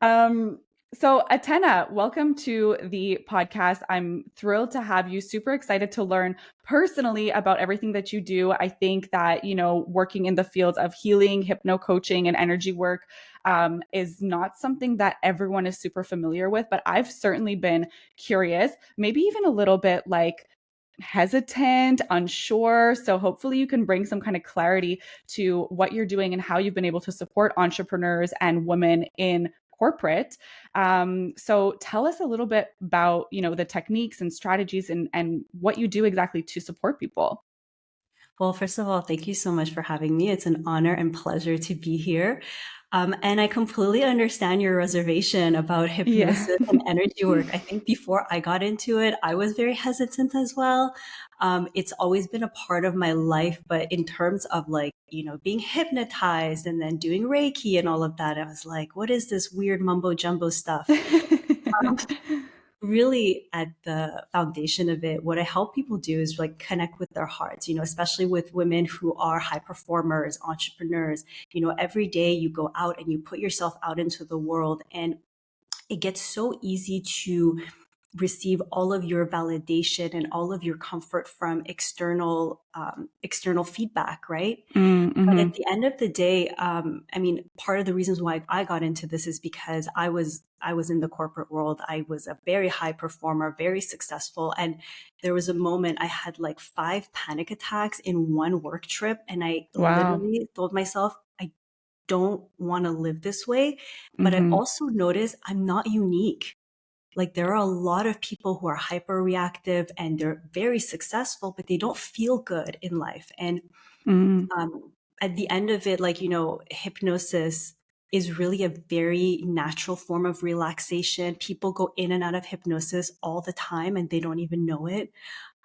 Um, so Atena, welcome to the podcast. I'm thrilled to have you. Super excited to learn personally about everything that you do. I think that, working in the fields of healing, hypnocoaching, and energy work is not something that everyone is super familiar with, but I've certainly been curious, maybe even a little bit like hesitant, unsure. So hopefully you can bring some kind of clarity to what you're doing and how you've been able to support entrepreneurs and women in corporate. So tell us a little bit about, the techniques and strategies and what you do exactly to support people. Well, first of all, thank you so much for having me. It's an honor and pleasure to be here. And I completely understand your reservation about Yeah. hypnosis and energy work. I think before I got into it, I was very hesitant as well. It's always been a part of my life, but in terms of being hypnotized and then doing Reiki and all of that, I was like, what is this weird mumbo jumbo stuff? Um, Really at the foundation of it, what I help people do is like connect with their hearts, especially with women who are high performers, entrepreneurs. Every day you go out and you put yourself out into the world, and it gets so easy to receive all of your validation and all of your comfort from external feedback, right? But at Mm-hmm. the end of the day, I mean, part of the reasons why I got into this is because I was in the corporate world. I was a very high performer, very successful, and there was a moment I had like 5 panic attacks in one work trip, and I Wow. literally told myself, I don't want to live this way. But I Mm-hmm. also noticed I'm not unique. Like there are a lot of people who are hyper reactive and they're very successful, but they don't feel good in life. And Mm-hmm. um, at the end of it, hypnosis is really a very natural form of relaxation. People go in and out of hypnosis all the time and they don't even know it.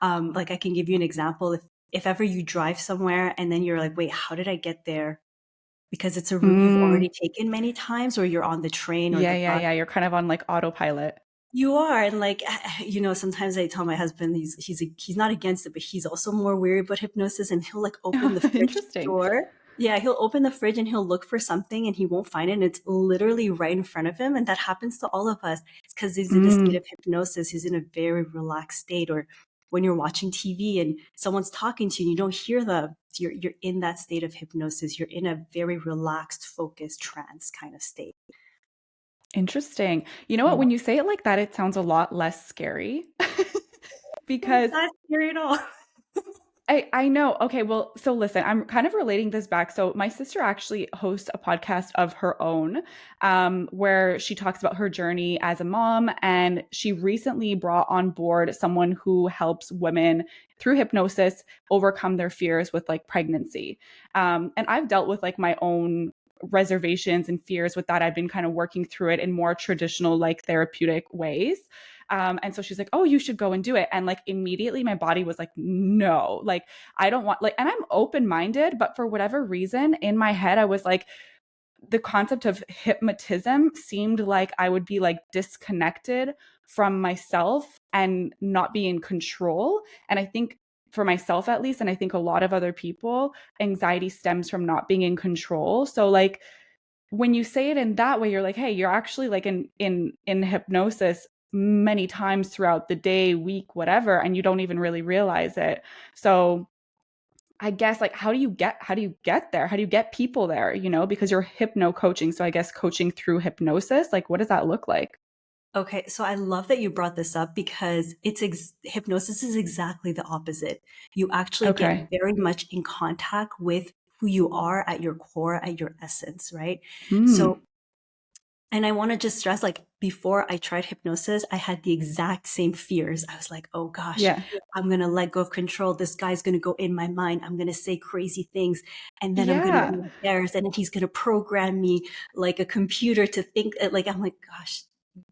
Like I can give you an example. If ever you drive somewhere and then you're like, wait, how did I get there? Because it's a route you've Mm. already taken many times, or you're on the train or Yeah, the yeah, bus. yeah. You're kind of on like autopilot. You are, and sometimes I tell my husband he's not against it, but he's also more weary about hypnosis, and he'll like open the fridge Interesting. door. Yeah, he'll open the fridge and he'll look for something and he won't find it. And it's literally right in front of him, and that happens to all of us. It's because he's in a state Mm. of hypnosis. He's in a very relaxed state. Or when you're watching TV and someone's talking to you and you don't hear them, you're in that state of hypnosis. You're in a very relaxed, focused trance kind of state. Interesting. You know what? When you say it like that, it sounds a lot less scary It's because not scary at all. I know. Okay, well, so listen, I'm kind of relating this back. So my sister actually hosts a podcast of her own, where she talks about her journey as a mom, and she recently brought on board someone who helps women through hypnosis overcome their fears with like pregnancy. And I've dealt with like my own reservations and fears with that. I've been kind of working through it in more traditional, like therapeutic ways. And so she's like, oh, you should go and do it. And like immediately my body was like, no, like I don't want, like, and I'm open minded, but for whatever reason in my head, I was like, the concept of hypnotism seemed like I would be like disconnected from myself and not be in control. And I think for myself at least, and I think a lot of other people, anxiety stems from not being in control. So like when you say it in that way, you're like, hey, you're actually like in hypnosis many times throughout the day, week, whatever, and you don't even really realize it. So I guess like how do you get there? How do you get people there, because you're hypno coaching. So I guess coaching through hypnosis, like what does that look like? Okay, so I love that you brought this up because hypnosis is exactly the opposite. You actually get Okay. very much in contact with who you are at your core, at your essence, right? Mm. So, and I want to just stress like before I tried hypnosis, I had the exact same fears. I was like, oh gosh, Yeah. I'm going to let go of control. This guy's going to go in my mind. I'm going to say crazy things and then I'm going to be Yeah. embarrassed and then he's going to program me like a computer to think like, I'm like, gosh,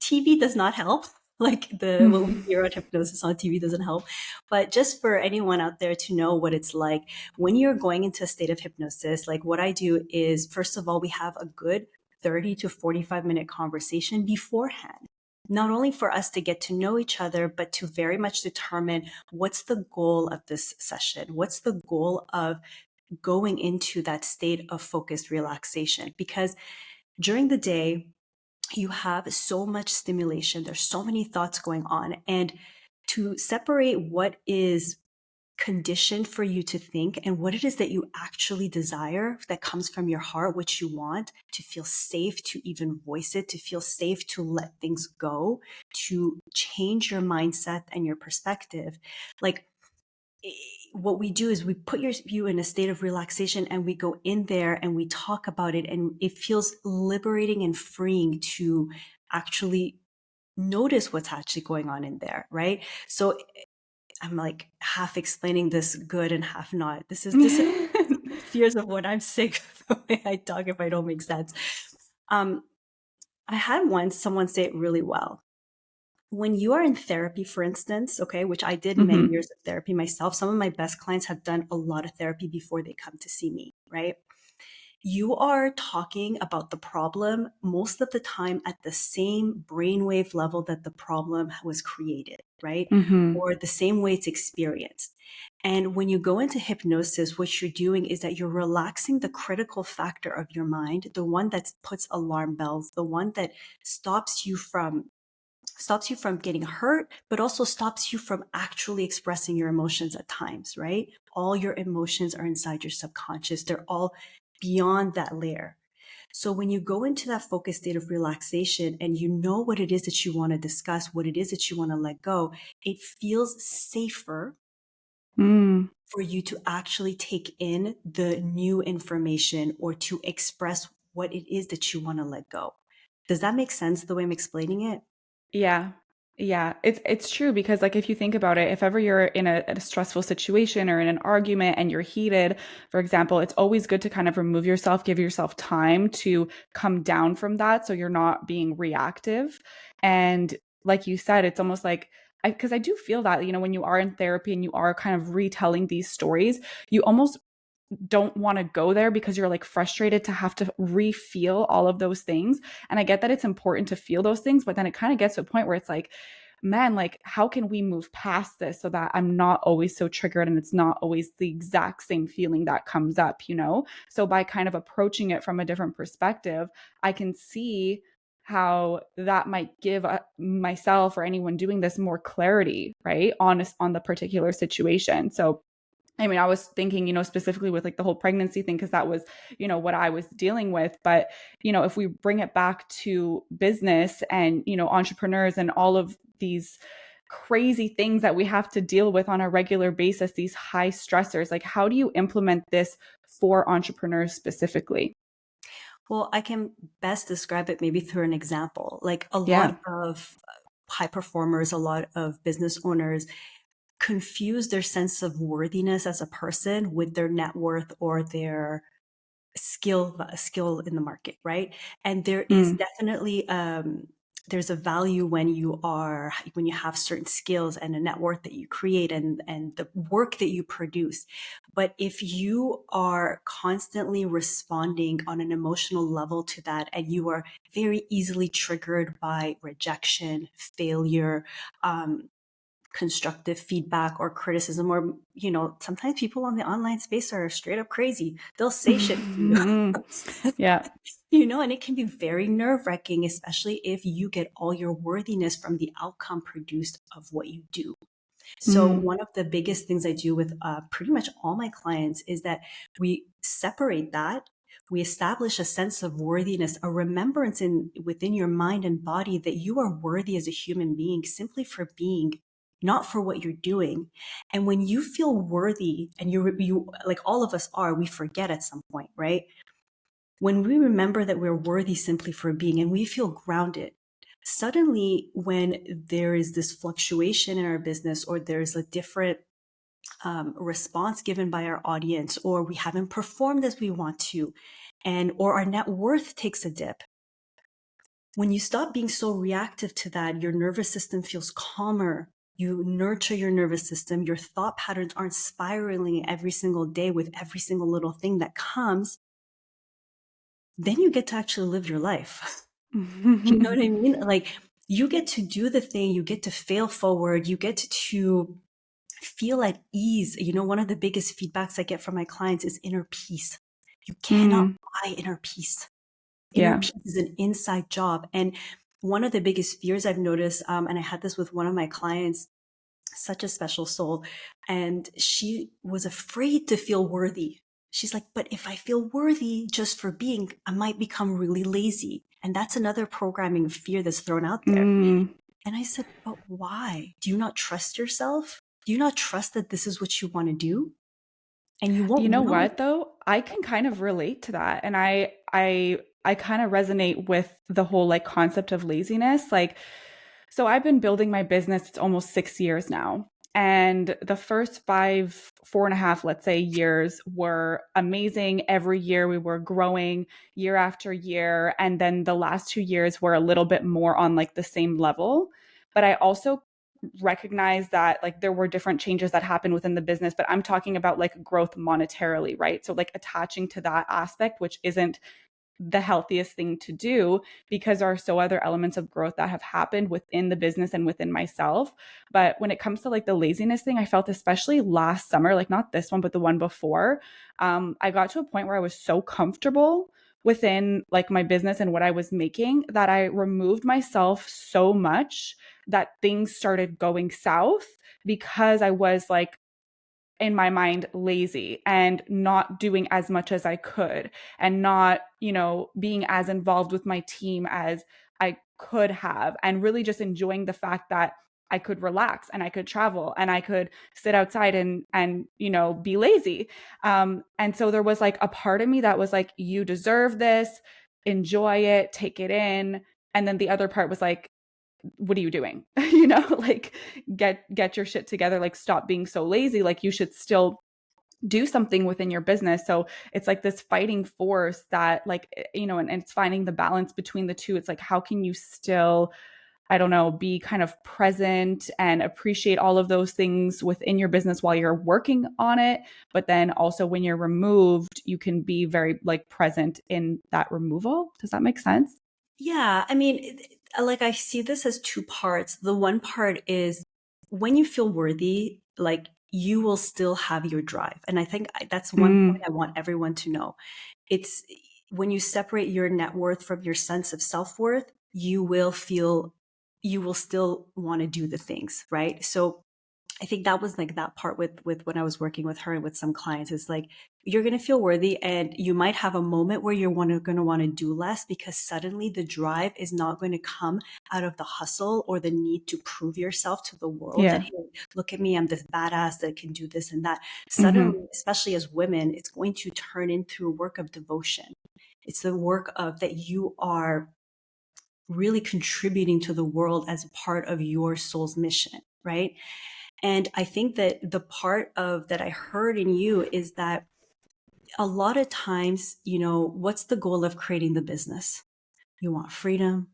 TV does not help. Like the what we hear on hypnosis on TV doesn't help. But just for anyone out there to know what it's like when you're going into a state of hypnosis, like what I do is first of all, we have a good 30 to 45-minute conversation beforehand. Not only for us to get to know each other, but to very much determine what's the goal of this session? What's the goal of going into that state of focused relaxation? Because during the day, you have so much stimulation. There's so many thoughts going on. And to separate what is conditioned for you to think and what it is that you actually desire that comes from your heart, what you want to feel safe to even voice it, to feel safe to let things go, to change your mindset and your perspective. Like, what we do is we put you in a state of relaxation and we go in there and we talk about it, and it feels liberating and freeing to actually notice what's actually going on in there, right? So I'm like half explaining this good and half not. This is fears of what I'm sick of the way I talk if I don't make sense. Um, I had once someone say it really well. When you are in therapy, for instance, okay, which I did many Hmm. years of therapy myself, some of my best clients have done a lot of therapy before they come to see me, right? You are talking about the problem most of the time at the same brainwave level that the problem was created, right? Hmm. Or the same way it's experienced. And when you go into hypnosis, what you're doing is that you're relaxing the critical factor of your mind, the one that puts alarm bells, the one that stops you from getting hurt, but also stops you from actually expressing your emotions at times, right? All your emotions are inside your subconscious. They're all beyond that layer. So when you go into that focused state of relaxation and you know what it is that you want to discuss, what it is that you want to let go, it feels safer Mm. for you to actually take in the new information or to express what it is that you want to let go. Does that make sense the way I'm explaining it? Yeah. Yeah, it's true because like if you think about it, if ever you're in a stressful situation or in an argument and you're heated, for example, it's always good to kind of remove yourself, give yourself time to come down from that so you're not being reactive. And like you said, it's almost like because I do feel that, when you are in therapy and you are kind of retelling these stories, you almost don't want to go there because you're like frustrated to have to re-feel all of those things. And I get that it's important to feel those things, but then it kind of gets to a point where it's like, man, like how can we move past this so that I'm not always so triggered and it's not always the exact same feeling that comes up? So by kind of approaching it from a different perspective, I can see how that might give myself or anyone doing this more clarity, right? On the particular situation. So I mean, I was thinking, specifically with like the whole pregnancy thing, because that was, what I was dealing with. But, if we bring it back to business and, entrepreneurs and all of these crazy things that we have to deal with on a regular basis, these high stressors, like how do you implement this for entrepreneurs specifically? Well, I can best describe it maybe through an example. Like a Yeah. lot of high performers, a lot of business owners confuse their sense of worthiness as a person with their net worth or their skill in the market, right? And there is Mm. definitely there's a value when you have certain skills and a net worth that you create and the work that you produce. But if you are constantly responding on an emotional level to that and you are very easily triggered by rejection, failure, um, constructive feedback or criticism, or sometimes people on the online space are straight up crazy, they'll say shit to you. Yeah. And it can be very nerve-wracking, especially if you get all your worthiness from the outcome produced of what you do. So Mm. one of the biggest things I do with pretty much all my clients is that we separate that. We establish a sense of worthiness, a remembrance within your mind and body that you are worthy as a human being simply for being, not for what you're doing. And when you feel worthy, and you like all of us are, we forget at some point, right? When we remember that we're worthy simply for being and we feel grounded, suddenly when there is this fluctuation in our business or there's a different response given by our audience, or we haven't performed as we want to, or our net worth takes a dip, when you stop being so reactive to that, your nervous system feels calmer. You nurture your nervous system. Your thought patterns aren't spiraling every single day with every single little thing that comes. Then you get to actually live your life. You know what I mean? Like, you get to do the thing, you get to fail forward, you get to feel at ease. One of the biggest feedbacks I get from my clients is inner peace. You cannot Mm. buy inner peace. Inner Yeah. peace is an inside job. And one of the biggest fears I've noticed, and I had this with one of my clients, such a special soul, and she was afraid to feel worthy. She's like, but if I feel worthy just for being, I might become really lazy. And that's another programming fear that's thrown out there. Mm. And I said, but why? Do you not trust yourself? Do you not trust that this is what you want to do? And you You won't know know. what though? I can kind of relate to that. And I kind of resonate with the whole like concept of laziness. Like, so I've been building my business, it's almost 6 years now. And the first five, 4.5, let's say, years were amazing. Every year we were growing year after year. And then the last 2 years were a little bit more on like the same level. But I also recognize that like there were different changes that happened within the business, but I'm talking about like growth monetarily, right? So like attaching to that aspect, which isn't the healthiest thing to do because there are so other elements of growth that have happened within the business and within myself. But when it comes to like the laziness thing, I felt especially last summer, like not this one, but the one before, I got to a point where I was so comfortable within like my business and what I was making that I removed myself so much that things started going south because I was like in my mind lazy and not doing as much as I could and not, being as involved with my team as I could have and really just enjoying the fact that I could relax and I could travel and I could sit outside and be lazy. And so there was like a part of me that was like, you deserve this, enjoy it, take it in. And then the other part was like, what are you doing? Like get your shit together, like stop being so lazy, like you should still do something within your business. So it's like this fighting force that like and it's finding the balance between the two. It's like how can you still, I don't know, be kind of present and appreciate all of those things within your business while you're working on it, but then also when you're removed you can be very like present in that removal. Does that make sense? Yeah, I mean, like I see this as two parts. The one part is when you feel worthy, like you will still have your drive. And I think that's one point Mm, I want everyone to know. It's when you separate your net worth from your sense of self-worth, you will still want to do the things, right? So I think that was like that part with when I was working with her and with some clients is like you're going to feel worthy and you might have a moment where you're going to want to do less because suddenly the drive is not going to come out of the hustle or the need to prove yourself to the world that yeah. hey, look at me, I'm this badass that can do this and that. Mm-hmm. Suddenly, especially as women, it's going to turn into a work of devotion. It's the work of that you are really contributing to the world as a part of your soul's mission, right? And I think that the part of that I heard in you is that a lot of times, what's the goal of creating the business? You want freedom.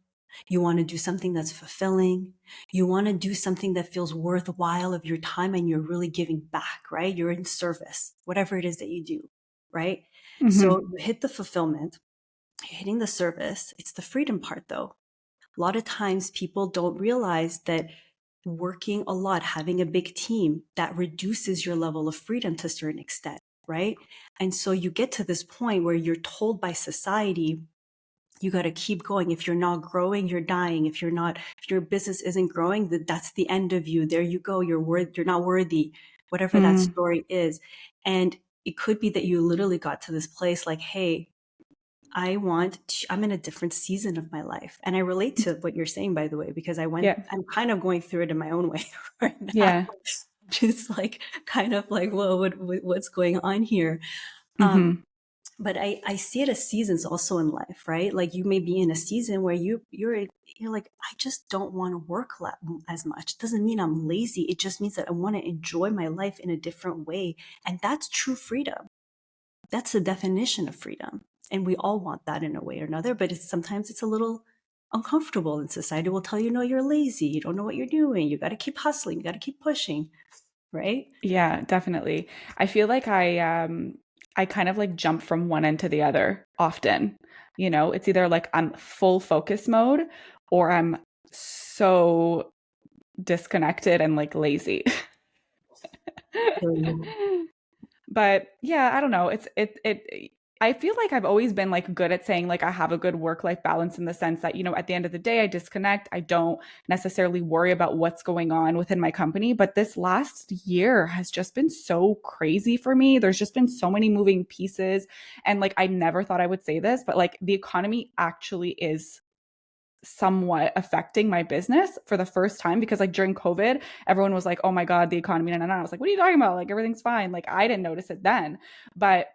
You want to do something that's fulfilling. You want to do something that feels worthwhile of your time and you're really giving back, right? You're in service, whatever it is that you do, right? So Mm-hmm. you hit the fulfillment, you're hitting the service. It's the freedom part though. A lot of times people don't realize that working a lot, having a big team, that reduces your level of freedom to a certain extent, right? And so you get to this point where you're told by society, you got to keep going. If you're not growing, you're dying. If your business isn't growing, that's the end of you. There you go. You're not worthy, whatever that Mm, story is. And it could be that you literally got to this place like, hey, I'm in a different season of my life. And I relate to what you're saying, by the way, because yeah. I'm kind of going through it in my own way right now. Yeah. Just like, kind of like, whoa, what's going on here? Um, Mm-hmm. but I see it as seasons also in life, right? Like you may be in a season where you're like, I just don't want to work as much. Doesn't mean I'm lazy. It just means that I want to enjoy my life in a different way. And that's true freedom. That's the definition of freedom. And we all want that in a way or another, but sometimes it's a little uncomfortable and society will tell you, no, you're lazy. You don't know what you're doing. You got to keep hustling. You got to keep pushing. Right. Yeah, definitely. I feel like I kind of like jump from one end to the other often. It's either like I'm full focus mode or I'm so disconnected and like lazy. So, But yeah, I don't know. It's I feel like I've always been like good at saying like I have a good work-life balance in the sense that, you know, at the end of the day, I disconnect. I don't necessarily worry about what's going on within my company. But this last year has just been so crazy for me. There's just been so many moving pieces. And like I never thought I would say this, but like the economy actually is somewhat affecting my business for the first time because like during COVID, everyone was like, "Oh my God, the economy." And I was like, "What are you talking about? Like everything's fine." Like I didn't notice it then. But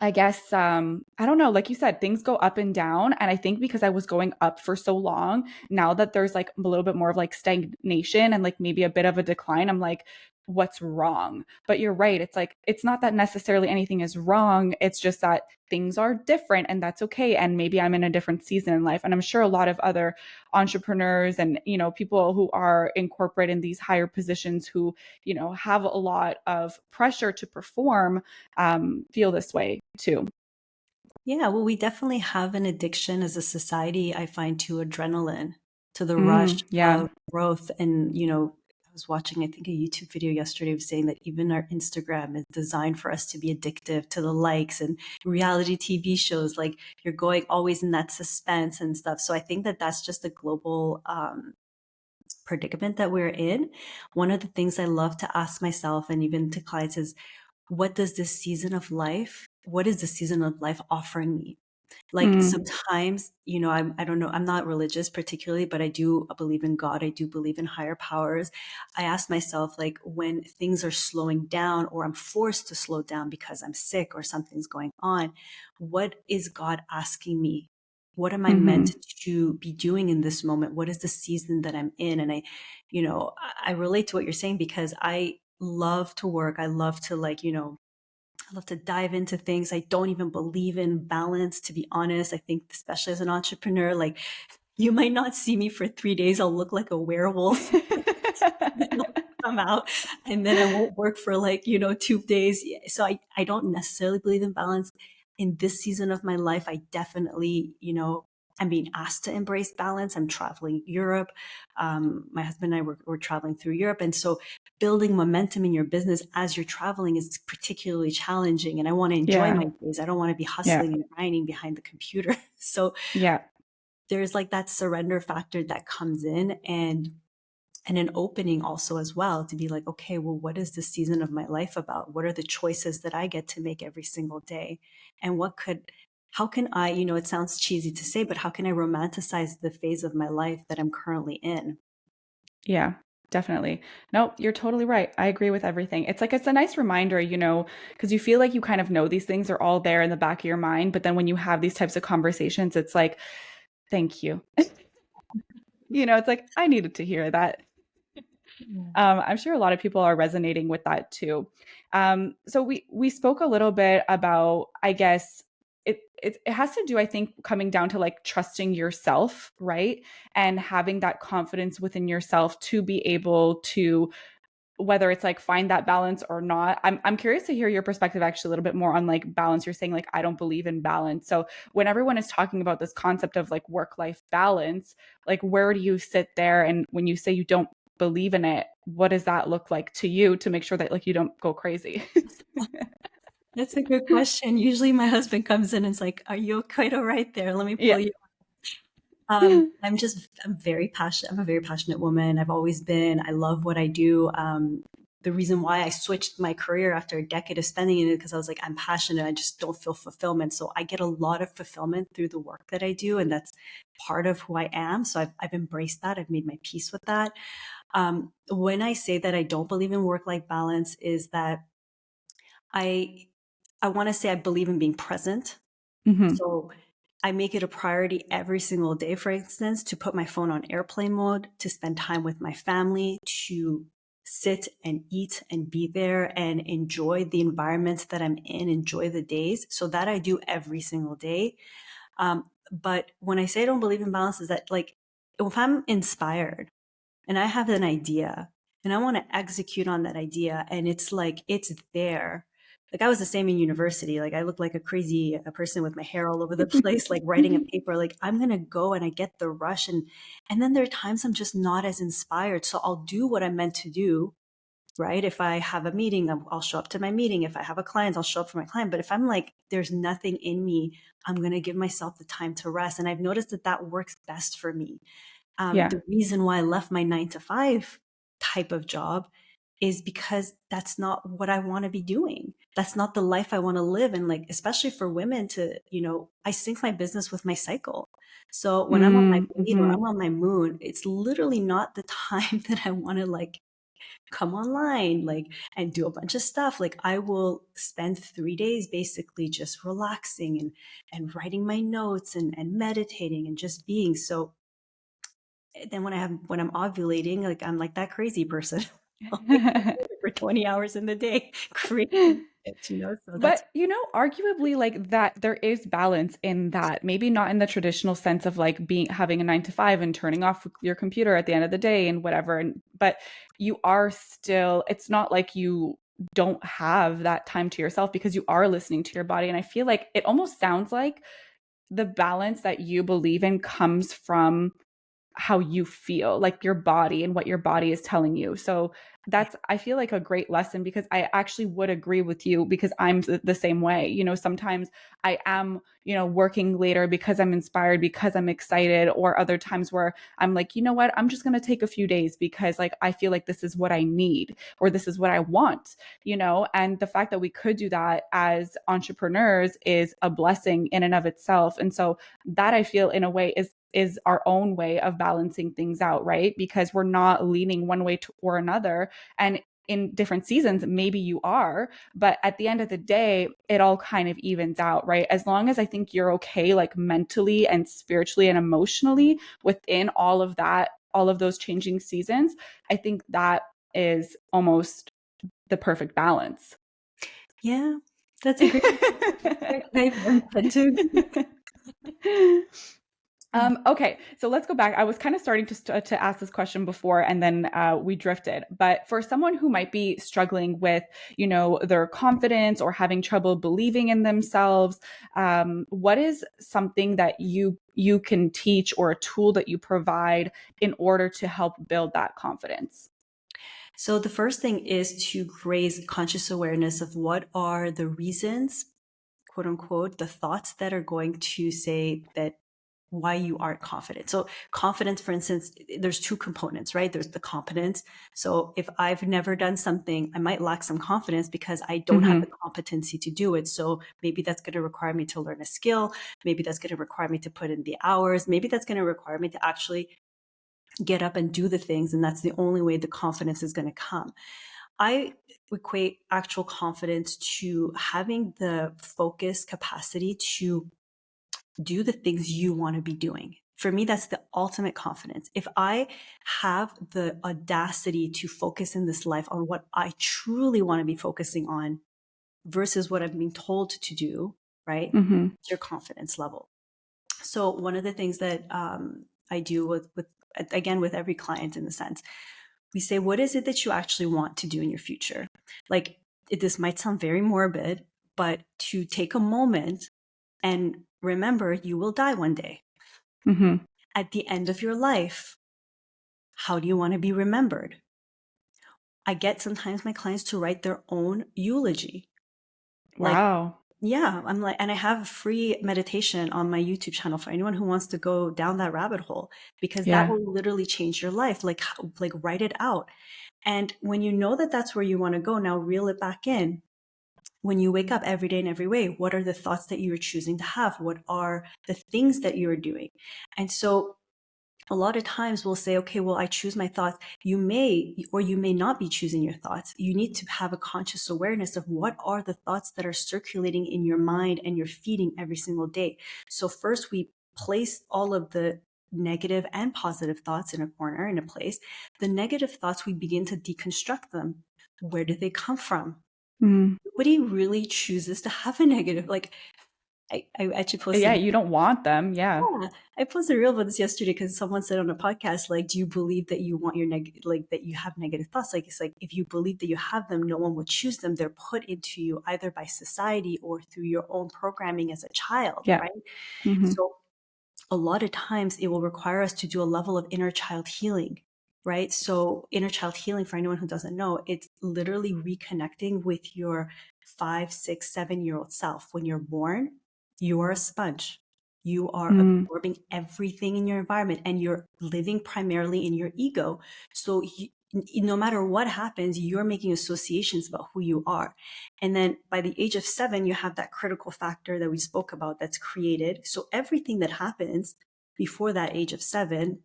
I guess I don't know, like you said, things go up and down. And I think because I was going up for so long, now that there's like a little bit more of like stagnation and like maybe a bit of a decline, I'm like, what's wrong? But you're right. It's like it's not that necessarily anything is wrong. It's just that things are different and that's okay. And maybe I'm in a different season in life. And I'm sure a lot of other entrepreneurs and, you know, people who are in corporate in these higher positions who, you know, have a lot of pressure to perform feel this way too. Yeah, well, we definitely have an addiction as a society, I find, to adrenaline, to the rush Yeah. of growth. And, I was watching, I think, a YouTube video yesterday of saying that even our Instagram is designed for us to be addictive to the likes, and reality TV shows, like you're going always in that suspense and stuff. So I think that that's just a global predicament that we're in. One of the things I love to ask myself and even to clients is, what is the season of life offering me? Like Mm, sometimes, I don't know, I'm not religious particularly, but I do believe in God. I do believe in higher powers. I ask myself, like, when things are slowing down or I'm forced to slow down because I'm sick or something's going on, what is God asking me? What am I meant hmm to be doing in this moment? What is the season that I'm in? And I relate to what you're saying because I love to work. I love to, like, I love to dive into things. I don't even believe in balance, to be honest. I think, especially as an entrepreneur, like, you might not see me for 3 days. I'll look like a werewolf. Then I'll come out, and then I won't work for, like, 2 days. Yeah, so I don't necessarily believe in balance. In this season of my life, I definitely, I'm being asked to embrace balance. I'm traveling Europe. My husband and I were traveling through Europe. And so building momentum in your business as you're traveling is particularly challenging. And I want to enjoy yeah. my days. I don't want to be Yeah. hustling and grinding behind the computer. So Yeah. there's like that surrender factor that comes in, and an opening also as well to be like, okay, well, what is the season of my life about? What are the choices that I get to make every single day? And how can I, it sounds cheesy to say, but how can I romanticize the phase of my life that I'm currently in? Yeah. Definitely. No, you're totally right. I agree with everything. It's like it's a nice reminder, you know, because you feel like you kind of know these things are all there in the back of your mind, but then when you have these types of conversations, it's like, thank you. You know, it's like I needed to hear that. Yeah. I'm sure a lot of people are resonating with that too. So we spoke a little bit about, I guess it has to do, I think, coming down to like trusting yourself, right, and having that confidence within yourself to be able to whether it's like find that balance or not. I'm curious to hear your perspective actually a little bit more on like balance. You're saying like I don't believe in balance. So when everyone is talking about this concept of like work life balance, like where do you sit there? And when you say you don't believe in it, what does that look like to you to make sure that like you don't go crazy? That's a good question. Usually my husband comes in and is like, are you quite all right there? Let me pull Yeah. you. I'm very passionate. I'm a very passionate woman. I've always been. I love what I do. The reason why I switched my career after a decade of spending in it, because I was like, I'm passionate. I just don't feel fulfillment. So I get a lot of fulfillment through the work that I do. And that's part of who I am. So I've embraced that. I've made my peace with that. When I say that I don't believe in work-life balance is that I, I want to say I believe in being present. Hmm. So I make it a priority every single day, for instance, to put my phone on airplane mode, to spend time with my family, to sit and eat and be there and enjoy the environment that I'm in, enjoy the days. So that I do every single day. But when I say I don't believe in balance, is that, like, if I'm inspired and I have an idea and I want to execute on that idea, and it's like it's there. Like, I was the same in university. Like, I looked like a person with my hair all over the place, like writing a paper. Like, I'm gonna go and I get the rush, and then there are times I'm just not as inspired. So I'll do what I'm meant to do, right? If I have a meeting, I'll show up to my meeting. If I have a client, I'll show up for my client. But if I'm like, there's nothing in me, I'm going to give myself the time to rest. And I've noticed that that works best for me. Yeah. The reason why I left my 9 to 5 type of job is because that's not what I want to be doing. That's not the life I want to live. And like, especially for women to, I sync my business with my cycle. So when I'm on my bleed or Mm-hmm. I'm on my moon, it's literally not the time that I want to like come online, like, and do a bunch of stuff. Like I will spend 3 days basically just relaxing and writing my notes and meditating and just being. So then when I'm ovulating, like I'm like that crazy person. Like for 20 hours in the day, creating it. So that's But arguably like that there is balance in that. Maybe not in the traditional sense of like being having a 9 to 5 and turning off your computer at the end of the day and whatever. But you are still, it's not like you don't have that time to yourself because you are listening to your body. And I feel like it almost sounds like the balance that you believe in comes from how you feel, like your body and what your body is telling you. So yeah. that's, I feel like a great lesson because I actually would agree with you because I'm the same way. Sometimes I am, working later because I'm inspired, because I'm excited, or other times where I'm like, you know what, I'm just going to take a few days because like I feel like this is what I need or this is what I want, and the fact that we could do that as entrepreneurs is a blessing in and of itself. And so that I feel in a way is our own way of balancing things out, right? Because we're not leaning one way or another. And in different seasons, maybe you are, but at the end of the day, it all kind of evens out, right? As long as I think you're okay, like mentally and spiritually and emotionally within all of that, all of those changing seasons, I think that is almost the perfect balance. Yeah, that's a great way to put it too. Okay, so let's go back. I was kind of starting to ask this question before, and then we drifted. But for someone who might be struggling with, their confidence or having trouble believing in themselves, what is something that you can teach or a tool that you provide in order to help build that confidence? So the first thing is to raise conscious awareness of what are the reasons, quote unquote, the thoughts that are going to say that why you aren't confident. So confidence, for instance, there's two components, right? There's the competence. So if I've never done something, I might lack some confidence because I don't have the Mm-hmm. competency to do it. So maybe that's going to require me to learn a skill. Maybe that's going to require me to put in the hours. Maybe that's going to require me to actually get up and do the things. And that's the only way the confidence is going to come. I equate actual confidence to having the focus capacity to do the things you want to be doing. For me, that's the ultimate confidence. If I have the audacity to focus in this life on what I truly want to be focusing on versus what I'm being told to do, right? Mm-hmm. It's your confidence level. So one of the things that I do with again with every client in the sense, we say, what is it that you actually want to do in your future? Like this might sound very morbid, but to take a moment and remember you will die one day. Mm-hmm. At the end of your life, how do you want to be remembered? I get sometimes my clients to write their own eulogy. Like, Wow. yeah, I'm like, and I have a free meditation on my YouTube channel for anyone who wants to go down that rabbit hole because that Yeah. will literally change your life. Like write it out. And when you know that that's where you want to go, now reel it back in. When you wake up every day in every way, what are the thoughts that you are choosing to have? What are the things that you're doing? And so a lot of times we'll say, okay, well, I choose my thoughts. You may or you may not be choosing your thoughts. You need to have a conscious awareness of what are the thoughts that are circulating in your mind and you're feeding every single day. So first we place all of the negative and positive thoughts in a corner, in a place. The negative thoughts, we begin to deconstruct them. Where do they come from? Mm. Nobody really chooses to have a negative. Like I actually Yeah, posted you don't want them. Yeah. yeah, I posted a reel about this yesterday because someone said on a podcast, like, do you believe that you want your like that you have negative thoughts? Like, it's like if you believe that you have them, no one would choose them. They're put into you either by society or through your own programming as a child, Yeah. right? Mm-hmm. So a lot of times it will require us to do a level of inner child healing. right? So inner child healing, for anyone who doesn't know, it's literally reconnecting with your 5, 6, 7-year-old self. When you're born, you are a sponge. You are Mm, absorbing everything in your environment, and you're living primarily in your ego. So no matter what happens, you're making associations about who you are. And then by the age of 7, you have that critical factor that we spoke about that's created. So everything that happens before that age of 7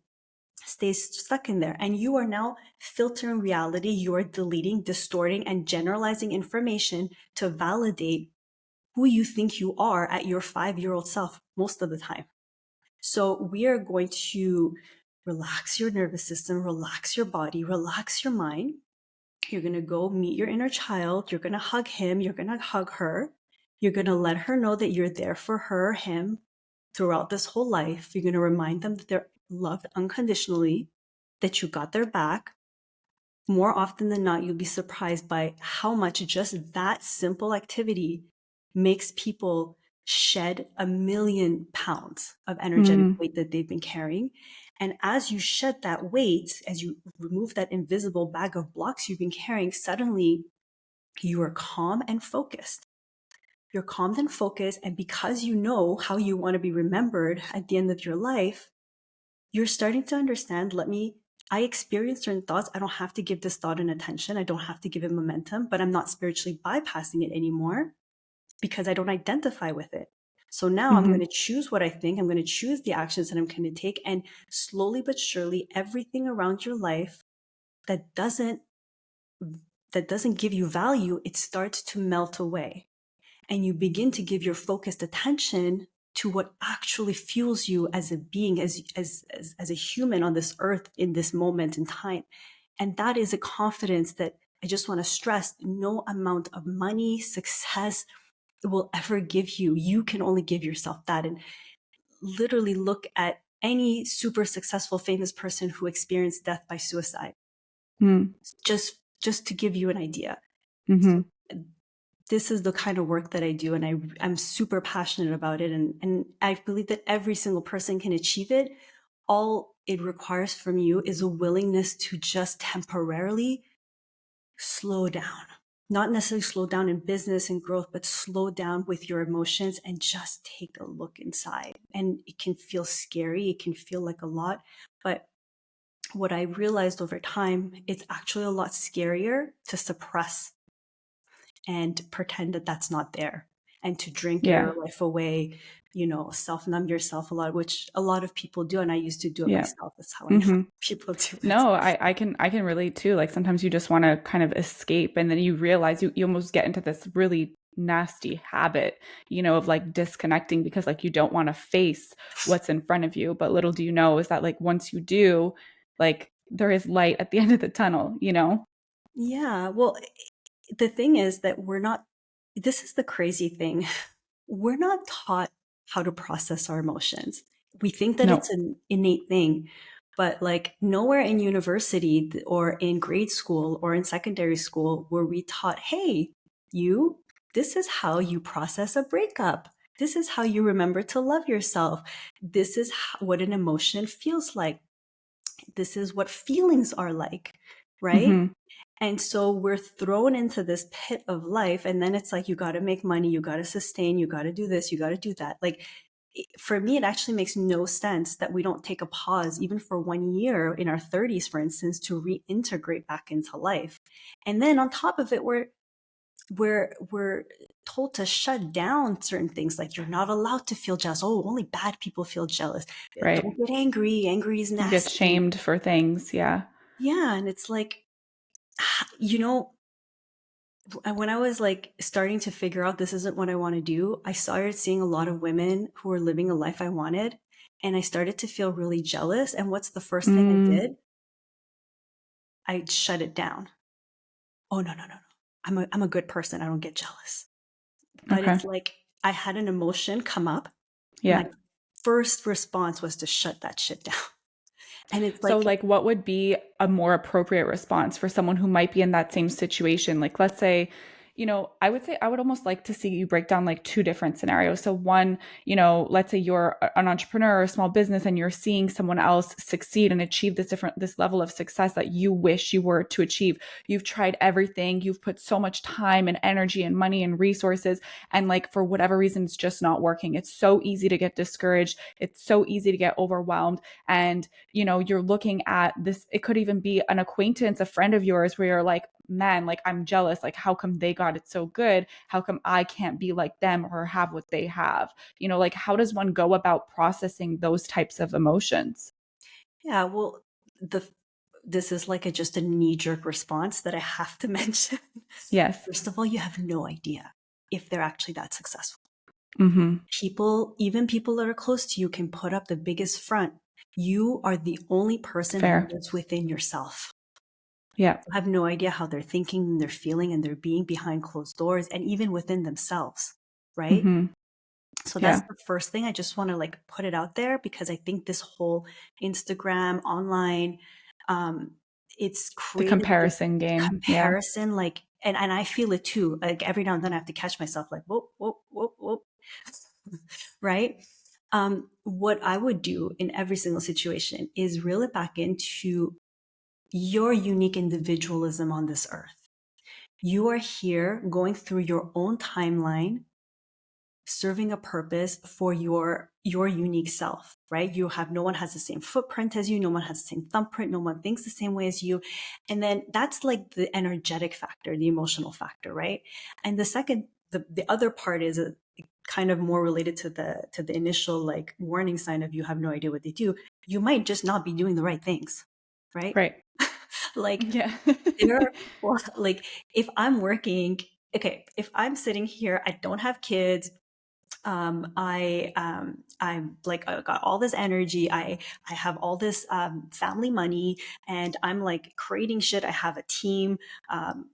stays stuck in there. And you are now filtering reality. You are deleting, distorting, and generalizing information to validate who you think you are at your 5-year-old self most of the time. So we are going to relax your nervous system, relax your body, relax your mind. You're going to go meet your inner child. You're going to hug him. You're going to hug her. You're going to let her know that you're there for her, him throughout this whole life. You're going to remind them that they're loved unconditionally, that you got their back. More often than not, you'll be surprised by how much just that simple activity makes people shed 1,000,000 pounds of energetic mm, weight that they've been carrying. And as you shed that weight, as you remove that invisible bag of blocks you've been carrying, suddenly you are calm and focused. You're calm and focused. And because you know how you want to be remembered at the end of your life, you're starting to understand, I experience certain thoughts. I don't have to give this thought an attention. I don't have to give it momentum, but I'm not spiritually bypassing it anymore because I don't identify with it. So now I'm going mhm, to choose what I think. I'm going to choose the actions that I'm going to take. And slowly but surely, everything around your life that doesn't give you value, it starts to melt away. And you begin to give your focused attention to what actually fuels you as a being, as a human on this earth in this moment in time. And that is a confidence that I just want to stress no amount of money, success will ever give you. You can only give yourself that. And literally look at any super successful, famous person who experienced death by suicide, mm, just to give you an idea. So mhm, this is the kind of work that I do, and I'm super passionate about it. And I believe that every single person can achieve it. All it requires from you is a willingness to just temporarily slow down. Not necessarily slow down in business and growth, but slow down with your emotions and just take a look inside. And it can feel scary. It can feel like a lot. But what I realized over time, it's actually a lot scarier to suppress and pretend that that's not there, and to drink yeah, your life away, self numb yourself a lot, which a lot of people do. And I used to do it yeah, myself. That's how I know mhm. people do it. No, I can relate too. Like sometimes you just want to kind of escape and then you realize you almost get into this really nasty habit, of like disconnecting because like you don't want to face what's in front of you. But little do you know is that like once you do, like there is light at the end of the tunnel. Yeah. Well, the thing is that this is the crazy thing. We're not taught how to process our emotions. We think that it's No. an innate thing, but like nowhere in university or in grade school or in secondary school were we taught, hey, you, this is how you process a breakup. This is how you remember to love yourself. This is what an emotion feels like. This is what feelings are like, right? Mhm. And so we're thrown into this pit of life. And then it's like, you got to make money, you got to sustain, you got to do this, you got to do that. Like, for me, it actually makes no sense that we don't take a pause, even for 1 year in our 30s, for instance, to reintegrate back into life. And then on top of it, we're told to shut down certain things, like you're not allowed to feel jealous. Oh, only bad people feel jealous. Right. Don't get angry. Angry is You get nasty. shamed for things. Yeah. Yeah, and it's like, you know, when I was like starting to figure out this isn't what I want to do, I started seeing a lot of women who were living a life I wanted. And I started to feel really jealous. And what's the first thing I Mm, did? I shut it down. Oh, no, no, no, no. I'm a good person. I don't get jealous. But okay. it's like I had an emotion come up. My Yeah. first response was to shut that shit down. And it's So, like, like, what would be a more appropriate response for someone who might be in that same situation? Like, let's say, I would say I would almost like to see you break down like two different scenarios. So one, let's say you're an entrepreneur or a small business and you're seeing someone else succeed and achieve this level of success that you wish you were to achieve. You've tried everything, you've put so much time and energy and money and resources, and like for whatever reason it's just not working. It's so easy to get discouraged. It's so easy to get overwhelmed. And you're looking at this, it could even be an acquaintance, a friend of yours, where you're like, man, like I'm jealous. Like, how come they got it so good? How come I can't be like them or have what they have? Like how does one go about processing those types of emotions? Yeah, well, the this is like just a knee-jerk response that I have to mention. Yes. First of all, you have no idea if they're actually that successful. Mm-hmm. People, even people that are close to you, can put up the biggest front. You are the only person who Fair. lives within yourself. Yeah. I have no idea how they're thinking and they're feeling and they're being behind closed doors and even within themselves, right? Mm-hmm. So that's Yeah. the first thing. I just want to like put it out there because I think this whole Instagram online, um, it's The created this comparison game. Yeah. comparison, like, and I feel it too. Like every now and then I have to catch myself like, whoop, whoop, whoop, whoop. Right? What I would do in every single situation is reel it back into your unique individualism on this earth. You are here going through your own timeline, serving a purpose for your unique self, right? No one has the same footprint as you, no one has the same thumbprint, no one thinks the same way as you. And then that's like the energetic factor, the emotional factor, right? And the other part is kind of more related to the initial like warning sign of you have no idea what they do. You might just not be doing the right things, right? Right. Like Yeah. there are people like if I'm working, okay, if I'm sitting here, I don't have kids, I'm like I got all this energy, I have all this family money, and I'm like creating shit. I have a team.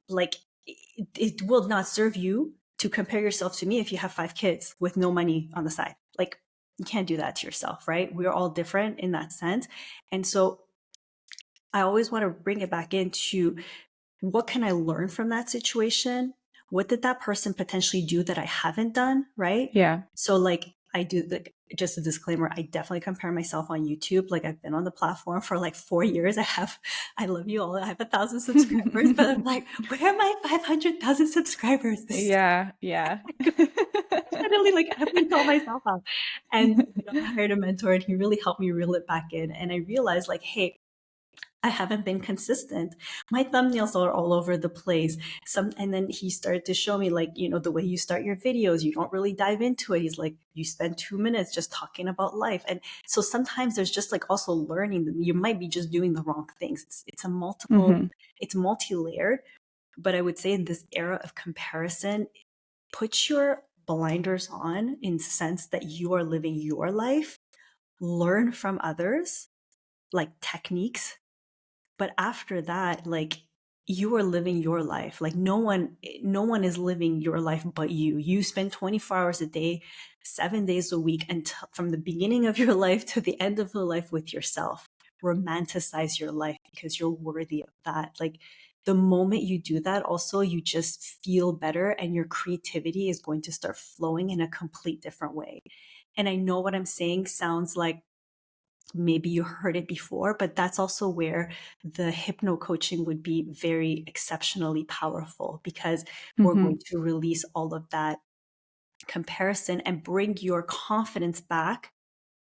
Like it will not serve you to compare yourself to me if you have 5 kids with no money on the side. Like you can't do that to yourself, right? We're all different in that sense, and so I always want to bring it back into what can I learn from that situation? What did that person potentially do that I haven't done? Right. Yeah. So, like, I do, like, just a disclaimer, I definitely compare myself on YouTube. Like, I've been on the platform for like 4 years. I love you all. I have 1,000 subscribers, but I'm like, where are my 500,000 subscribers? This Yeah. Yeah. suddenly like having called myself out. And, I hired a mentor and he really helped me reel it back in. And I realized, like, hey, I haven't been consistent. My thumbnails are all over the place. And then he started to show me like, the way you start your videos, you don't really dive into it. He's like, you spend 2 minutes just talking about life. And so sometimes there's just like also learning that you might be just doing the wrong things. Mm-hmm. It's multi-layered. But I would say in this era of comparison, put your blinders on in the sense that you are living your life, learn from others, like techniques, but after that, like you are living your life. Like no one is living your life but you. You spend 24 hours a day, 7 days a week, until from the beginning of your life to the end of your life with yourself. Romanticize your life because you're worthy of that. Like the moment you do that, also you just feel better and your creativity is going to start flowing in a complete different way. And I know what I'm saying sounds like maybe you heard it before, but that's also where the hypno coaching would be very exceptionally powerful because we're Mm-hmm. going to release all of that comparison and bring your confidence back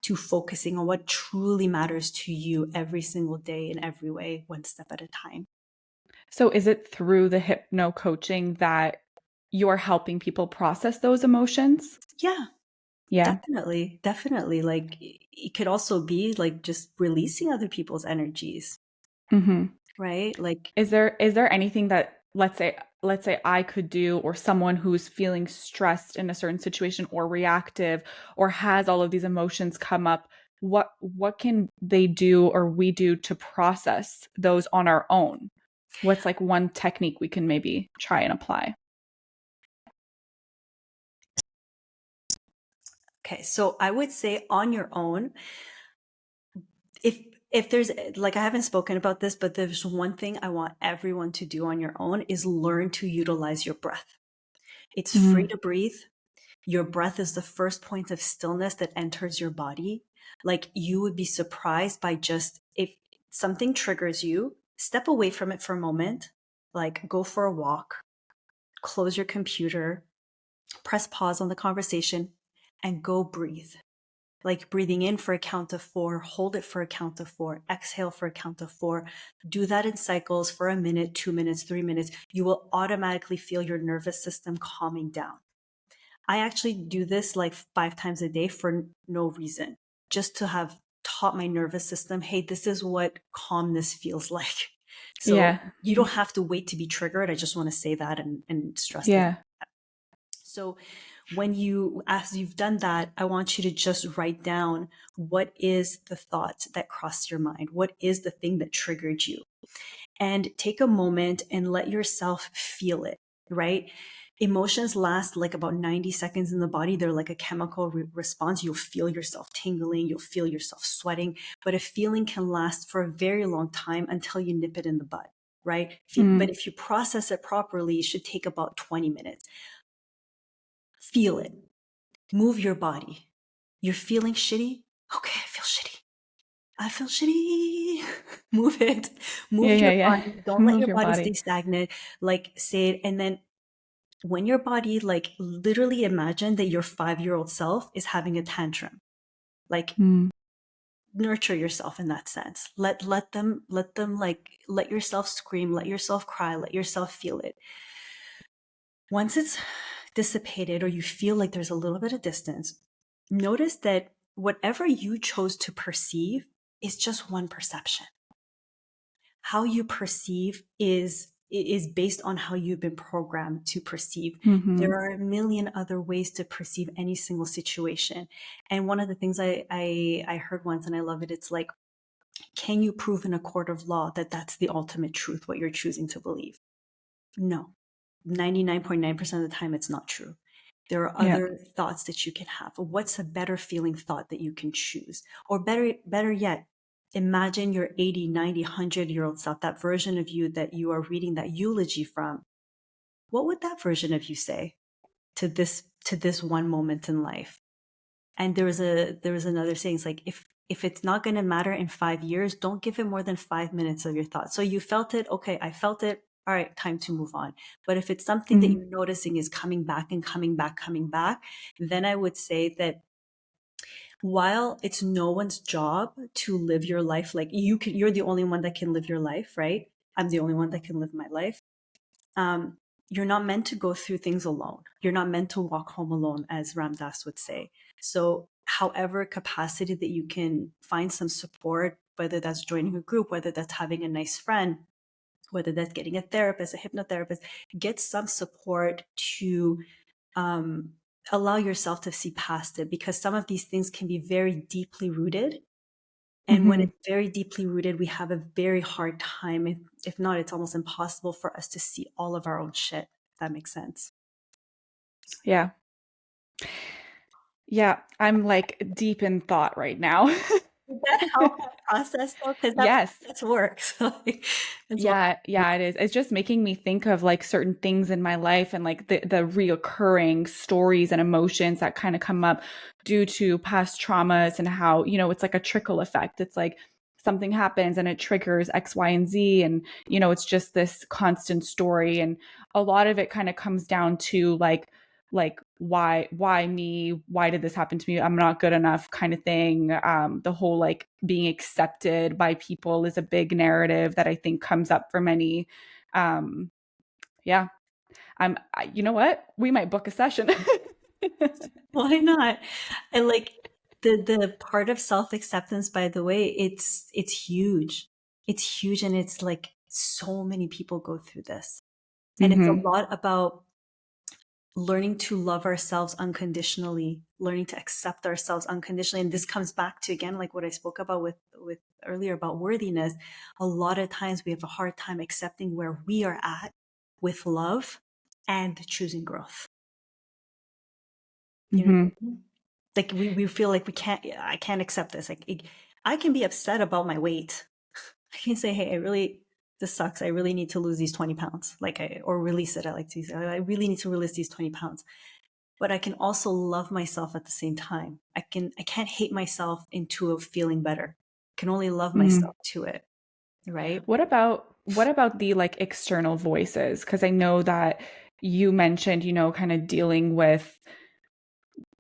to focusing on what truly matters to you every single day in every way, one step at a time. So is it through the hypno coaching that you're helping people process those emotions? Yeah, Yeah. definitely. Definitely. Like it could also be like just releasing other people's energies, Mm-hmm. right? Like, Is there anything that let's say I could do, or someone who's feeling stressed in a certain situation or reactive or has all of these emotions come up, what can they do or we do to process those on our own? What's like one technique we can maybe try and apply? okay, so I would say on your own, if if there's like I haven't spoken about this, but there's one thing I want everyone to do on your own is learn to utilize your breath. It's free Mm. to breathe. Your breath is the first point of stillness that enters your body. Like, you would be surprised by just, if something triggers you, step away from it for a moment, like go for a walk, close your computer, press pause on the conversation, and go breathe. Like, breathing in for a count of 4, hold it for a count of 4, exhale for a count of 4. Do that in cycles for a minute, 2 minutes, 3 minutes. You will automatically feel your nervous system calming down. I actually do this like 5 times a day for no reason, just to have taught my nervous system, hey, this is what calmness feels like. So Yeah. you don't have to wait to be triggered. I just want to say that and stress that. Yeah. So as you've done that, I want you to just write down, what is the thought that crossed your mind? What is the thing that triggered you? And take a moment and let yourself feel it, right? Emotions last like about 90 seconds in the body. They're like a chemical response. You'll feel yourself tingling, you'll feel yourself sweating, but a feeling can last for a very long time until you nip it in the bud, right? But Mm. if you process it properly, it should take about 20 minutes. Feel it. Move your body. You're feeling shitty? Okay, I feel shitty. I feel shitty. Move it. Yeah. Move Yeah. your Yeah. body. Don't let Move your your body body. stay stagnant. Like, say it. And then when your body, like, literally imagine that your 5-year-old self is having a tantrum. Like, Mm. nurture yourself in that sense. Let them like, let yourself scream, let yourself cry, let yourself feel it. Once it's dissipated, or you feel like there's a little bit of distance, notice that whatever you chose to perceive is just one perception. How you perceive is based on how you've been programmed to perceive. Mm-hmm. There are a million other ways to perceive any single situation. And one of the things I heard once, and I love it, it's like, can you prove in a court of law that that's the ultimate truth, what you're choosing to believe? No. 99.9% of the time, it's not true. There are Yeah. other thoughts that you can have. What's a better feeling thought that you can choose? Or better yet, imagine your 80, 90, 100-year-old self, that version of you that you are reading that eulogy from. What would that version of you say to this one moment in life? And there was another saying, it's like, if it's not going to matter in 5 years, don't give it more than 5 minutes of your thoughts. So you felt it. Okay, I felt it. All right, time to move on. But if it's something that Mm. you're noticing is coming back and coming back, coming back, then I would say that while it's no one's job to live your life, like, you're the only one that can live your life, right? I'm the only one that can live my life. um, you're not meant to go through things alone. You're not meant to walk home alone, as Ram Dass would say. So, however capacity that you can find some support, whether that's joining a group, whether that's having a nice friend, whether that's getting a therapist, a hypnotherapist, get some support to um, allow yourself to see past it, because some of these things can be very deeply rooted. And when Mm-hmm. it's very deeply rooted, we have a very hard time. If not, it's almost impossible for us to see all of our own shit. If that makes sense. Yeah. Yeah. I'm like deep in thought right now. Did that help that process though? Because that Yes. process works. Like, that's why. Yeah, it is. It's just making me think of like certain things in my life and like the reoccurring stories and emotions that kind of come up due to past traumas, and how, it's like a trickle effect. It's like something happens and it triggers X, Y, and Z. And, it's just this constant story. And a lot of it kind of comes down to like why me, why did this happen to me, I'm not good enough kind of thing. The whole like being accepted by people is a big narrative that I think comes up for many. um yeah, you know what, we might book a session. Why not? And like, the part of self acceptance, by the way, it's huge. It's huge, and it's like, so many people go through this, and it's a Hmm. lot about learning to love ourselves unconditionally, learning to accept ourselves unconditionally. And this comes back to, again, like what I spoke about with earlier about worthiness. A lot of times we have a hard time accepting where we are at with love and choosing growth. You know Hmm. what I mean? Like, we feel like I can't accept this. Like, I can be upset about my weight. I can say, hey, I really this sucks. I really need to lose these 20 pounds. Or release it. I like to say, I really need to release these 20 pounds. But I can also love myself at the same time. I can't hate myself into a feeling better. I can only love Mm. myself to it. Right. What about the like external voices? Because I know that you mentioned, kind of dealing with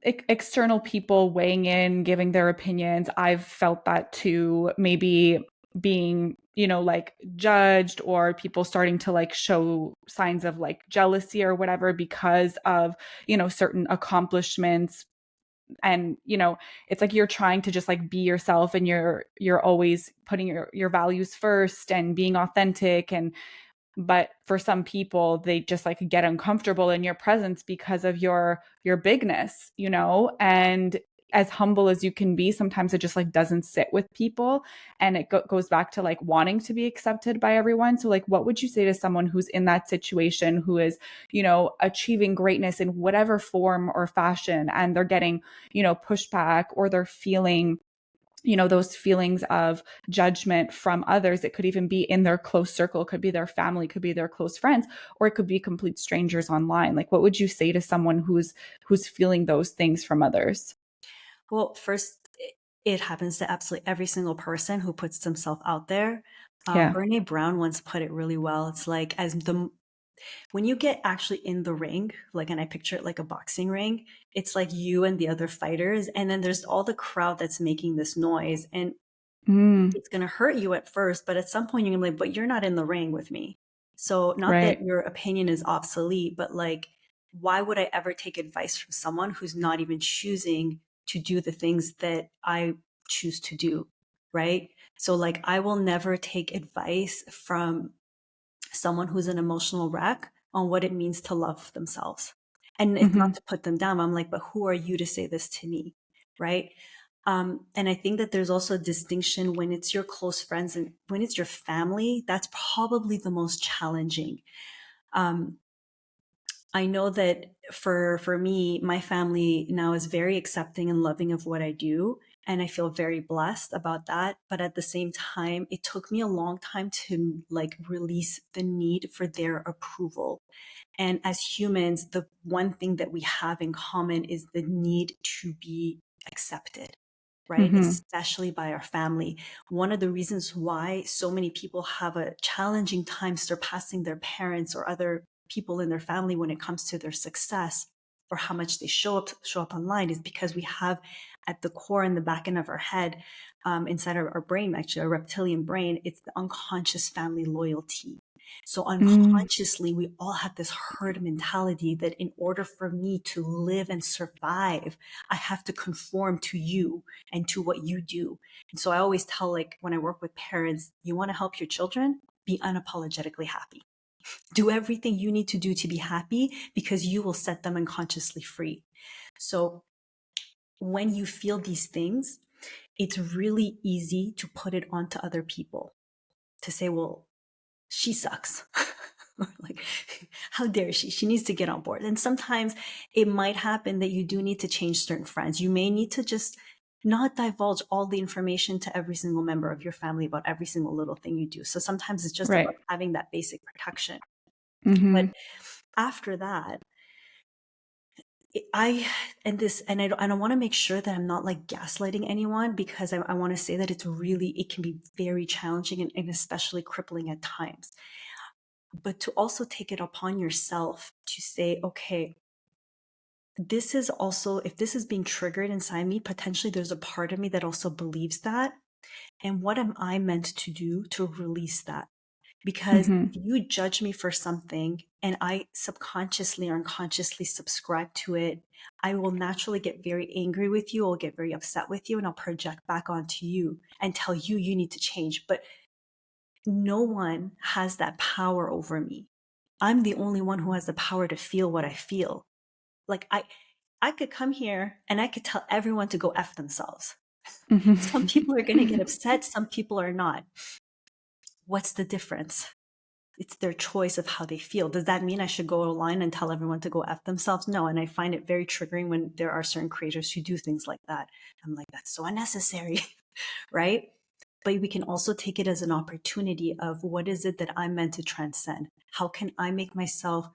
external people weighing in, giving their opinions. I've felt that too, maybe being, like judged, or people starting to like show signs of like jealousy or whatever because of, certain accomplishments. And, it's like you're trying to just like be yourself, and you're always putting your values first and being authentic. And but for some people, they just like get uncomfortable in your presence because of your bigness, and as humble as you can be, sometimes it just like doesn't sit with people. And it goes back to like wanting to be accepted by everyone. So like, what would you say to someone who's in that situation, who is, achieving greatness in whatever form or fashion, and they're getting, pushback, or they're feeling, those feelings of judgment from others? It could even be in their close circle, it could be their family, could be their close friends, or it could be complete strangers online. Like, what would you say to someone who's feeling those things from others? Well, first, it happens to absolutely every single person who puts themselves out there. Yeah. Brene Brown once put it really well. It's like, when you get actually in the ring, like, and I picture it like a boxing ring, it's like you and the other fighters, and then there's all the crowd that's making this noise, and Mm, it's going to hurt you at first, but at some point you're going to be like, but you're not in the ring with me. So not that right. your opinion is obsolete, but like, why would I ever take advice from someone who's not even choosing to do the things that I choose to do? Right. So like, I will never take advice from someone who's an emotional wreck on what it means to love themselves. And it's Hmm. not to put them down. I'm like, but who are you to say this to me? Right. And I think that there's also a distinction when it's your close friends and when it's your family. That's probably the most challenging. Um, I know that for me, my family now is very accepting and loving of what I do, and I feel very blessed about that. But at the same time, it took me a long time to like release the need for their approval. And as humans, the one thing that we have in common is the need to be accepted, right? Hmm. Especially by our family. One of the reasons why so many people have a challenging time surpassing their parents or other people in their family when it comes to their success or how much they show up online is because we have at the core in the back end of our head, inside our brain, actually our reptilian brain, it's the unconscious family loyalty. So Mm, unconsciously, we all have this herd mentality that in order for me to live and survive, I have to conform to you and to what you do. And so I always tell, like, when I work with parents, you want to help your children, be unapologetically happy. Do everything you need to do to be happy because you will set them unconsciously free. So when you feel these things, it's really easy to put it onto other people to say, well, she sucks. Like, how dare she? She needs to get on board. And sometimes it might happen that you do need to change certain friends. You may need to just not divulge all the information to every single member of your family about every single little thing you do. So sometimes it's just about right. having that basic protection. But Hmm. after that, I and this and I want to make sure that I'm not like gaslighting anyone because I want to say that it can be very challenging and especially crippling at times. But to also take it upon yourself to say, okay, this is also, if this is being triggered inside me, potentially there's a part of me that also believes that. And what am I meant to do to release that? Because if Hmm. you judge me for something and I subconsciously or unconsciously subscribe to it, I will naturally get very angry with you. I'll get very upset with you and I'll project back onto you and tell you you need to change. But no one has that power over me. I'm the only one who has the power to feel what I feel. Like I could come here and I could tell everyone to go F themselves. Some people are going to get upset, some people are not. What's the difference? It's their choice of how they feel. Does that mean I should go online and tell everyone to go F themselves? No. And I find it very triggering when there are certain creators who do things like that. I'm like, that's so unnecessary, right? but we can also take it as an opportunity of what is it that I'm meant to transcend? How can I make myself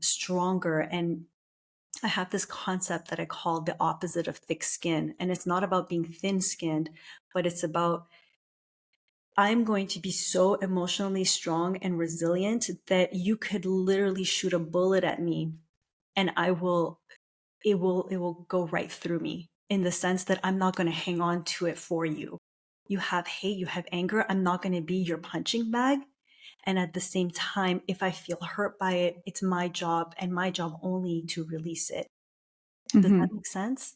stronger? And I have this concept that I call the opposite of thick skin. And it's not about being thin skinned, but it's about I'm going to be so emotionally strong and resilient that you could literally shoot a bullet at me and it will go right through me, in the sense that I'm not going to hang on to it for you. You have hate, you have anger. I'm not going to be your punching bag. And at the same time, if I feel hurt by it, it's my job and my job only to release it. Does that Mhm. make sense?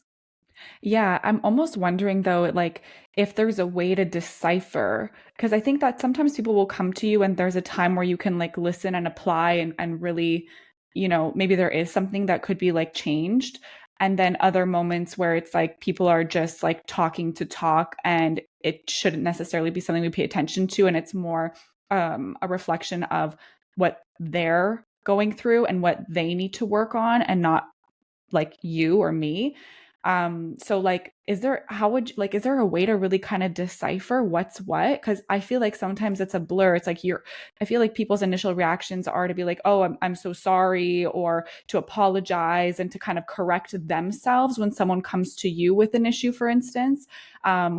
Yeah, I'm almost wondering though, like if there's a way to decipher, because I think that sometimes people will come to you and there's a time where you can like listen and apply and really, maybe there is something that could be like changed. And then other moments where it's like people are just like talking to talk and it shouldn't necessarily be something we pay attention to. And it's more a reflection of what they're going through and what they need to work on and not like you or me. So like is there how would you, like is there a way to really kind of decipher what's what? Because I feel like sometimes it's a blur. It's like I feel like people's initial reactions are to be like, oh, I'm so sorry, or to apologize and to kind of correct themselves when someone comes to you with an issue, for instance,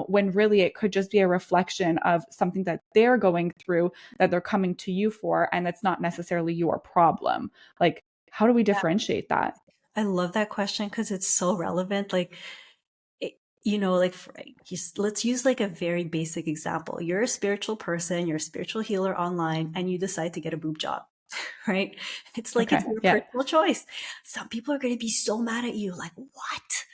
when really it could just be a reflection of something that they're going through that they're coming to you for, and that's not necessarily your problem. Like, how do we differentiate that? I love that question because it's so relevant. Like, it, like let's use like a very basic example. You're a spiritual person, you're a spiritual healer online, and you decide to get a boob job, right? It's like it's Okay. your Yeah. personal choice. Some people are going to be so mad at you, like, what?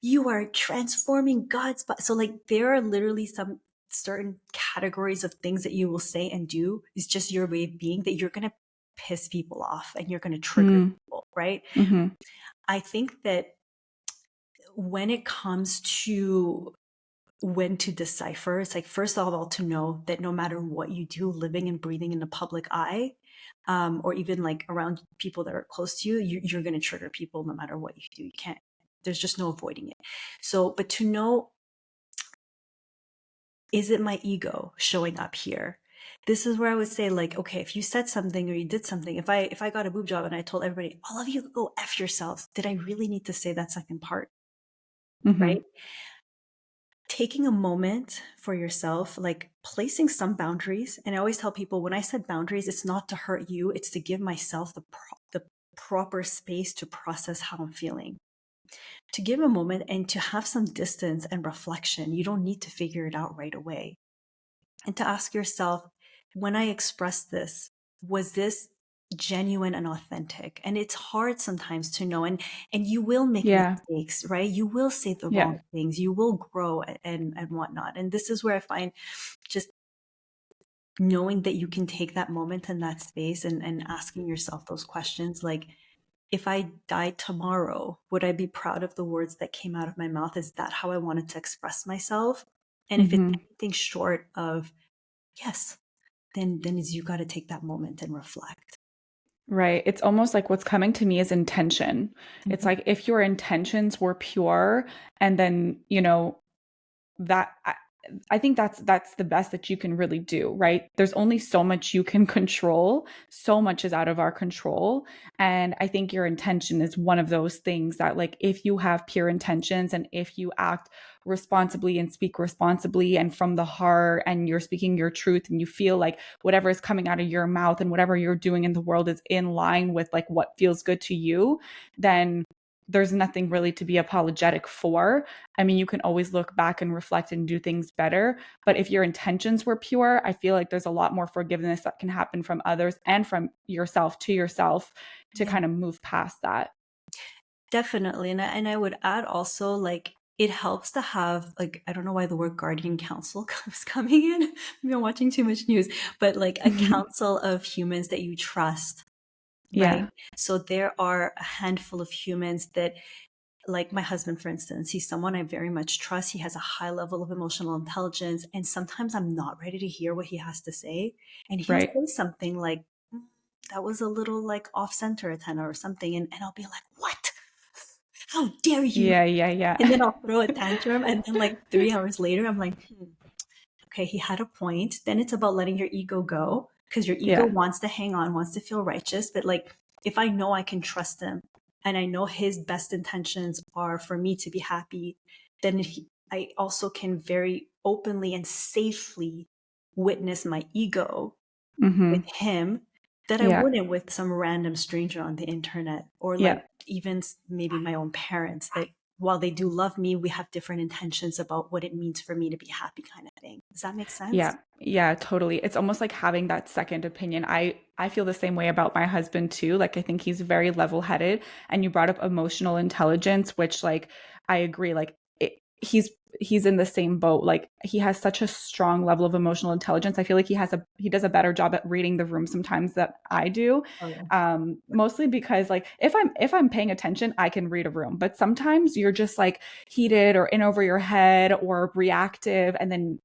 You are transforming God's body. So, like, there are literally some certain categories of things that you will say and do. It's just your way of being that you're going to piss people off and you're going to trigger Mm, people, right? hmm. I think that when it comes to when to decipher, it's like, first of all, to know that no matter what you do, living and breathing in the public eye, or even like around people that are close to you, you're going to trigger people no matter what you do. You can't, there's just no avoiding it. So, but to know, is it my ego showing up here? This is where I would say, like, okay, if you said something or you did something, if I got a boob job and I told everybody, all of you go F yourselves, did I really need to say that second part? Hmm. Right? Taking a moment for yourself, like placing some boundaries. And I always tell people, when I said boundaries, it's not to hurt you, it's to give myself the proper space to process how I'm feeling. To give a moment and to have some distance and reflection. You don't need to figure it out right away. And to ask yourself, when I expressed this, was this genuine and authentic? And it's hard sometimes to know, and you will make Yeah. mistakes, right? You will say the Yeah. wrong things, you will grow and whatnot. And this is where I find just knowing that you can take that moment and that space and asking yourself those questions, like, if I died tomorrow, would I be proud of the words that came out of my mouth? Is that how I wanted to express myself? And if it's Hmm. anything short of yes, then is you got to take that moment and reflect. Right. It's almost like what's coming to me is intention. It's Mhm. like if your intentions were pure and then, that I think that's the best that you can really do, right? There's only so much you can control. So much is out of our control. And I think your intention is one of those things that like if you have pure intentions and if you act responsibly and speak responsibly and from the heart and you're speaking your truth and you feel like whatever is coming out of your mouth and whatever you're doing in the world is in line with like what feels good to you, then there's nothing really to be apologetic for. I mean, you can always look back and reflect and do things better. But if your intentions were pure, I feel like there's a lot more forgiveness that can happen from others and from yourself to yourself to Yeah, kind of move past that. definitely. And I would add also, like, it helps to have, like, I don't know why the word guardian council keeps coming in. I've been watching too much news, but like a council of humans that you trust, right? Yeah. So there are a handful of humans that, like my husband, for instance, he's someone I very much trust. He has a high level of emotional intelligence. And sometimes I'm not ready to hear what he has to say. And he'll Right. say something like, "Mm, that was a little like off center, Atena," or something. And I'll be like, what? How dare you? Yeah. Yeah. Yeah. And then I'll throw a tantrum. And then like 3 hours later, I'm like, okay, he had a point. Then it's about letting your ego go, because your ego Yeah. wants to hang on, wants to feel righteous. But like, if I know I can trust him and I know his best intentions are for me to be happy, then I also can very openly and safely witness my ego with Mhm. him that I Yeah. wouldn't with some random stranger on the internet, or Yeah. like even maybe my own parents, that while they do love me, we have different intentions about what it means for me to be happy, kind of thing. Does that make sense? Yeah. Yeah, totally. It's almost like having that second opinion. I feel the same way about my husband too. Like I think he's very level-headed, and you brought up emotional intelligence, which like I agree like he's in the same boat. Like he has such a strong level of emotional intelligence. I feel like he does a better job at reading the room sometimes that I do. Oh yeah. Mostly because like if I'm paying attention, I can read a room, but sometimes you're just like heated or in over your head or reactive, and then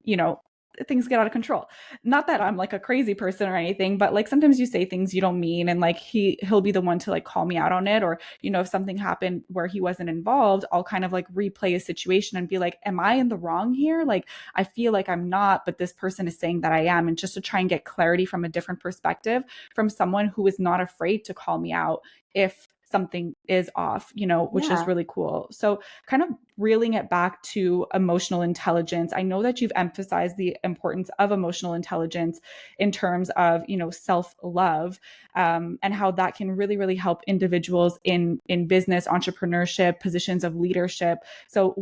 things get out of control. Not that I'm like a crazy person or anything, but like sometimes you say things you don't mean, and like he'll be the one to like call me out on it. Or if something happened where he wasn't involved, I'll kind of like replay a situation and be like, am I in the wrong here? Like I feel like I'm not, but this person is saying that I am. And just to try and get clarity from a different perspective from someone who is not afraid to call me out if something is off, which is Yeah. really cool. So kind of reeling it back to emotional intelligence. I know that you've emphasized the importance of emotional intelligence in terms of, self-love, and how that can really, really help individuals in business, entrepreneurship, positions of leadership. So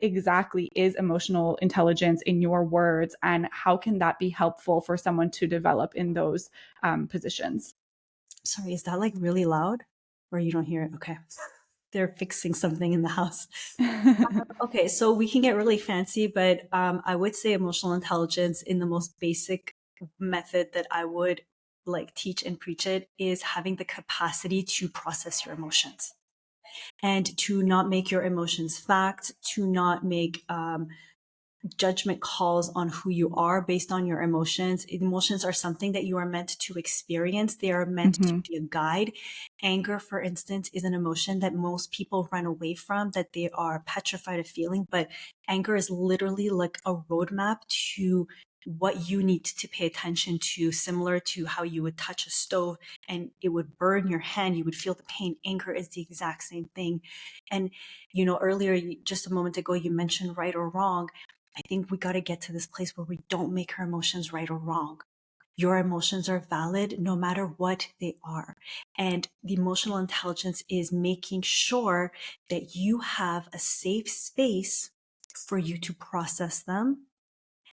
exactly is emotional intelligence in your words, and how can that be helpful for someone to develop in those positions? Sorry, is that like really loud, or you don't hear it? Okay. They're fixing something in the house. Okay, so we can get really fancy, but I would say emotional intelligence in the most basic method that I would like teach and preach it is having the capacity to process your emotions and to not make your emotions fact, to not make judgment calls on who you are based on your emotions. Emotions are something that you are meant to experience. They are meant to Hmm. be a guide. Anger, for instance, is an emotion that most people run away from, that they are petrified of feeling. But anger is literally like a roadmap to what you need to pay attention to, similar to how you would touch a stove and it would burn your hand. You would feel the pain. Anger is the exact same thing. And, earlier, just a moment ago, you mentioned right or wrong. I think we got to get to this place where we don't make our emotions right or wrong. Your emotions are valid no matter what they are. And the emotional intelligence is making sure that you have a safe space for you to process them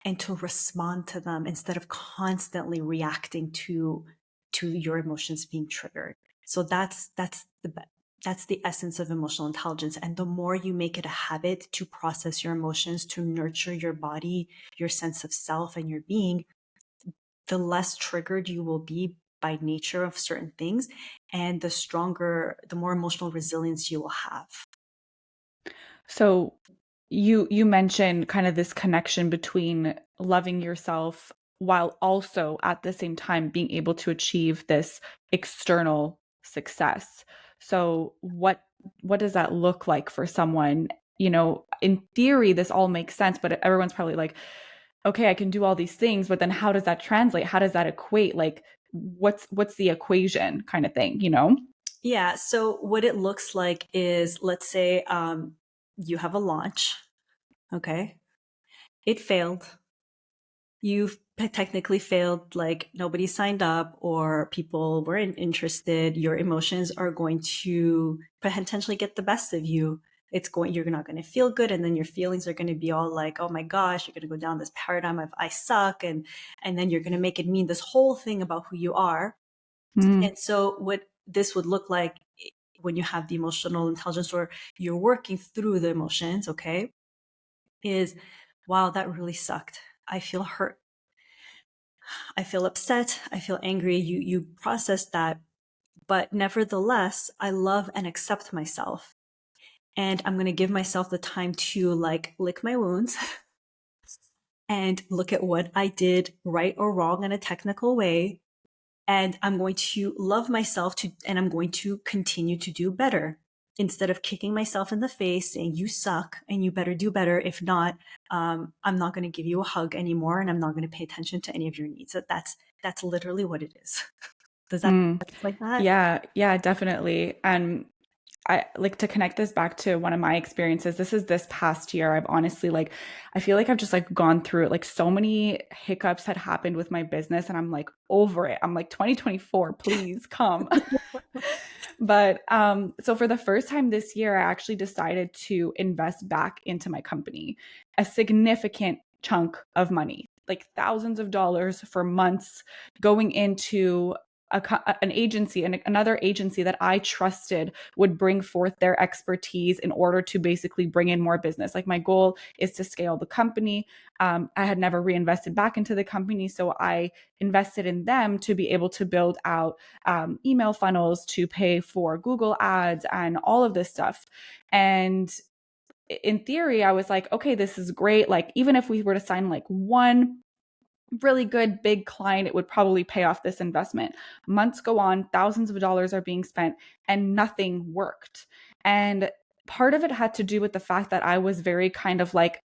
and to respond to them instead of constantly reacting to your emotions being triggered. So that's the essence of emotional intelligence. And the more you make it a habit to process your emotions, to nurture your body, your sense of self and your being, the less triggered you will be by nature of certain things, and the more emotional resilience you will have. So you mentioned kind of this connection between loving yourself while also at the same time being able to achieve this external success. So what does that look like for someone? In theory, this all makes sense, but everyone's probably like, okay, I can do all these things, but then how does that translate? How does that equate? Like, what's the equation kind of thing, you know? Yeah. So what it looks like is, let's say you have a launch. Okay. It failed. You've technically failed, like nobody signed up or people weren't interested. Your emotions are going to potentially get the best of you. You're not going to feel good. And then your feelings are going to be all like, oh my gosh, you're going to go down this paradigm of I suck. And then you're going to make it mean this whole thing about who you are. Mm. And so what this would look like when you have the emotional intelligence, or you're working through the emotions, okay, is, wow, that really sucked. I feel hurt. I feel upset. I feel angry. You process that. But nevertheless, I love and accept myself. And I'm going to give myself the time to like lick my wounds and look at what I did right or wrong in a technical way. And I'm going to love myself and I'm going to continue to do better. instead of kicking myself in the face saying, you suck and you better do better. If not, I'm not going to give you a hug anymore and I'm not going to pay attention to any of your needs. So that's literally what it is. Does that Mm. make sense like that? Yeah, yeah, definitely. And I like to connect this back to one of my experiences. This is this past year. I've honestly like, I feel like I've just like gone through it. Like so many hiccups had happened with my business and I'm like over it. I'm like 2024, please come. But so for the first time this year, I actually decided to invest back into my company, a significant chunk of money, like thousands of dollars for months going into an agency and another agency that I trusted would bring forth their expertise in order to basically bring in more business. Like my goal is to scale the company. I had never reinvested back into the company, so I invested in them to be able to build out email funnels, to pay for Google ads and all of this stuff. And in theory, I was like, okay, this is great. Like, even if we were to sign like one really good big client, it would probably pay off this investment. Months go on, thousands of dollars are being spent, and nothing worked. And part of it had to do with the fact that I was very kind of like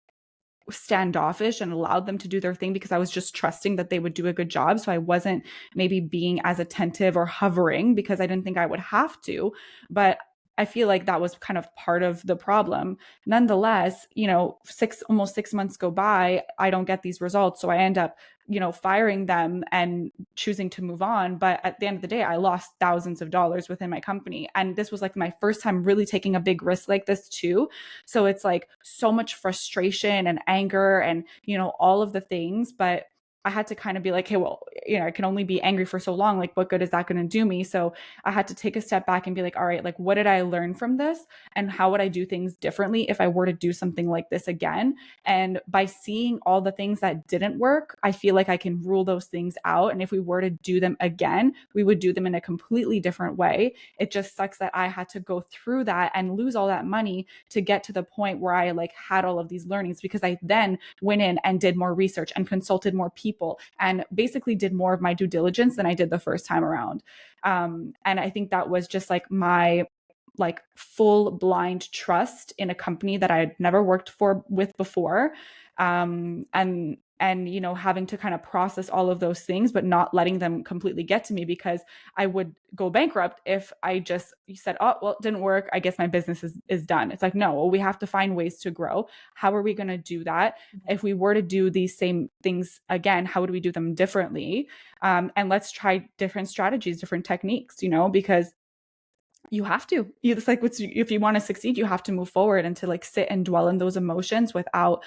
standoffish and allowed them to do their thing because I was just trusting that they would do a good job. So I wasn't maybe being as attentive or hovering because I didn't think I would have to. But I feel like that was kind of part of the problem. Nonetheless, almost 6 months go by, I don't get these results. So I end up, firing them and choosing to move on. But at the end of the day, I lost thousands of dollars within my company. And this was like my first time really taking a big risk like this too. So it's like so much frustration and anger and, all of the things. But I had to kind of be like, hey, well, I can only be angry for so long. Like, what good is that going to do me? So I had to take a step back and be like, all right, like, what did I learn from this? And how would I do things differently if I were to do something like this again? And by seeing all the things that didn't work, I feel like I can rule those things out. And if we were to do them again, we would do them in a completely different way. It just sucks that I had to go through that and lose all that money to get to the point where I like had all of these learnings, because I then went in and did more research and consulted more people and basically did more of my due diligence than I did the first time around. And I think that was just like my like full blind trust in a company that I had never worked with before. And having to kind of process all of those things but not letting them completely get to me, because I would go bankrupt if I just said, oh well, it didn't work, I guess my business is done. It's like, no, well, we have to find ways to grow. How are we going to do that? If we were to do these same things again, how would we do them differently? And let's try different strategies, different techniques, because you have to. It's like if you want to succeed, you have to move forward, and to like sit and dwell in those emotions without,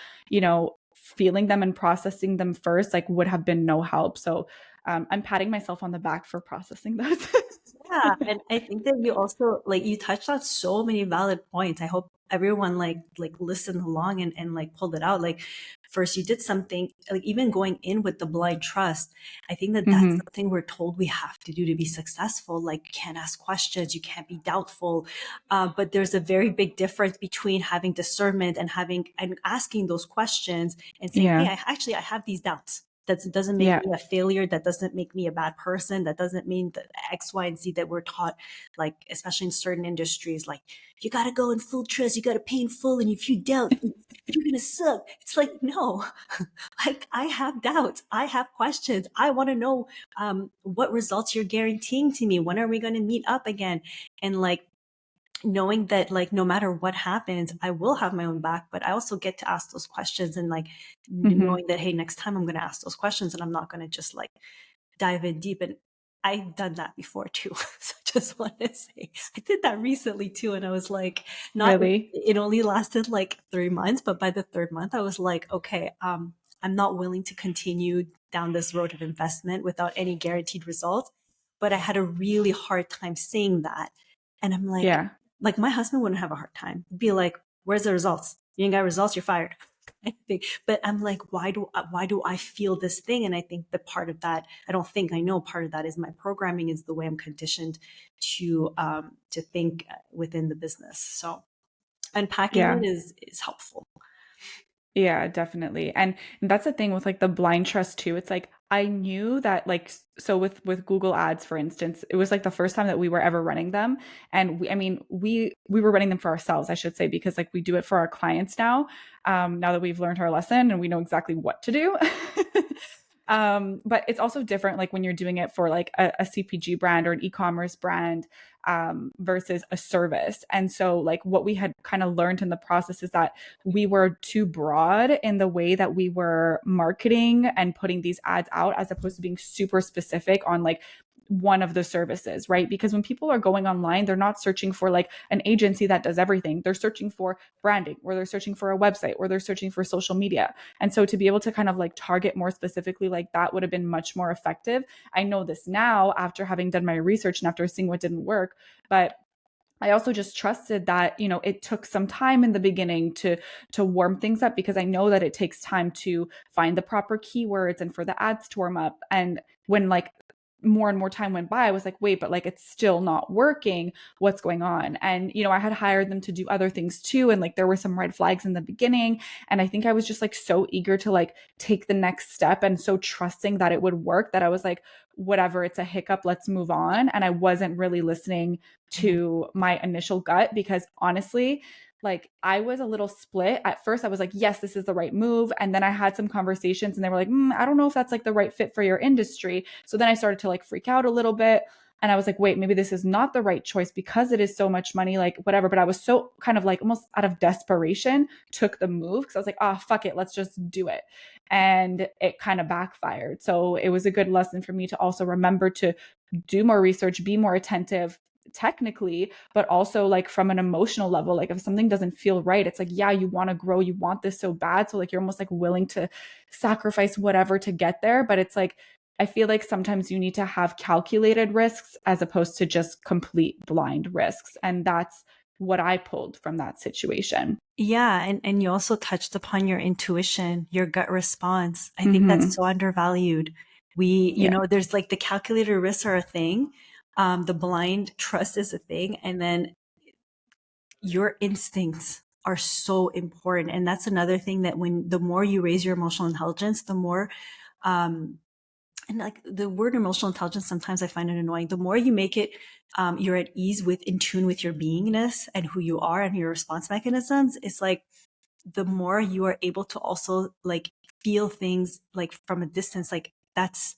feeling them and processing them first, like would have been no help. So I'm patting myself on the back for processing those. Yeah, and I think that you also like you touched on so many valid points. I hope everyone like listened along and like pulled it out. Like first you did something like even going in with the blind trust. I think that that's Hmm. something we're told we have to do to be successful. Like you can't ask questions, you can't be doubtful. But there's a very big difference between having discernment and having and asking those questions and saying, "Hey, Yeah. I have these doubts." That doesn't make Yeah. me a failure. That doesn't make me a bad person. That doesn't mean that X, Y, and Z that we're taught, like, especially in certain industries, like, you got to go in full trust, you got to pay in full. And if you doubt, you're going to suck. It's like, no, like, I have doubts. I have questions. I want to know what results you're guaranteeing to me. When are we going to meet up again? And like, knowing that like no matter what happens I will have my own back, but I also get to ask those questions and like Hmm. knowing that hey, next time I'm going to ask those questions and I'm not going to just like dive in deep. And I've done that before too. So I just want to say I did that recently too, and I was like, not Really. it only lasted like 3 months, but by the third month I was like, okay, I'm not willing to continue down this road of investment without any guaranteed results. But I had a really hard time saying that. And I'm Yeah. like my husband wouldn't have a hard time. He'd be like, where's the results? You ain't got results, you're fired. I think, but I'm like, why do I feel this thing? And I think the part of that, I don't think I know part of that is my programming, is the way I'm conditioned to think within the business. So unpacking Yeah. it is helpful. Yeah, definitely. And that's the thing with like the blind trust too. It's like I knew that like so with Google Ads for instance, it was like the first time that we were ever running them, and I mean we were running them for ourselves, I should say, because like we do it for our clients now. Now that we've learned our lesson and we know exactly what to do. But it's also different like when you're doing it for like a CPG brand or an e-commerce brand, versus a service. And so like what we had kind of learned in the process is that we were too broad in the way that we were marketing and putting these ads out, as opposed to being super specific on like one of the services, right? Because when people are going online, they're not searching for like an agency that does everything. They're searching for branding, or they're searching for a website, or they're searching for social media. And so to be able to kind of like target more specifically like that would have been much more effective. I know this now after having done my research and after seeing what didn't work, but I also just trusted that, you know, it took some time in the beginning to warm things up, because I know that it takes time to find the proper keywords and for the ads to warm up. And when like more and more time went by, I was like, wait, but like it's still not working. What's going on? And, you know, I had hired them to do other things too. And like there were some red flags in the beginning. And I think I was just like so eager to like take the next step and so trusting that it would work that I was like, whatever, it's a hiccup, let's move on. And I wasn't really listening Mhm. to my initial gut, because honestly, like I was a little split. At first, I was like, yes, this is the right move. And then I had some conversations and they were like, I don't know if that's like the right fit for your industry. So then I started to like freak out a little bit. And I was like, wait, maybe this is not the right choice because it is so much money, like whatever. But I was so kind of like almost out of desperation, took the move because I was like, oh, fuck it, let's just do it. And it kind of backfired. So it was a good lesson for me to also remember to do more research, be more attentive technically, but also like from an emotional level. Like if something doesn't feel right, it's like, yeah, you want to grow, you want this so bad. So like you're almost like willing to sacrifice whatever to get there. But it's like, I feel like sometimes you need to have calculated risks as opposed to just complete blind risks. And that's what I pulled from that situation. Yeah, and you also touched upon your intuition, your gut response. I think that's Mm-hmm. so undervalued. We, Yeah. there's like the calculated risks are a thing, the blind trust is a thing, and then your instincts are so important. And that's another thing that when the more you raise your emotional intelligence, the more, um, and like the word emotional intelligence, sometimes I find it annoying. The more you make it, you're at ease with, in tune with your beingness and who you are and your response mechanisms. It's like the more you are able to also like feel things like from a distance, like that's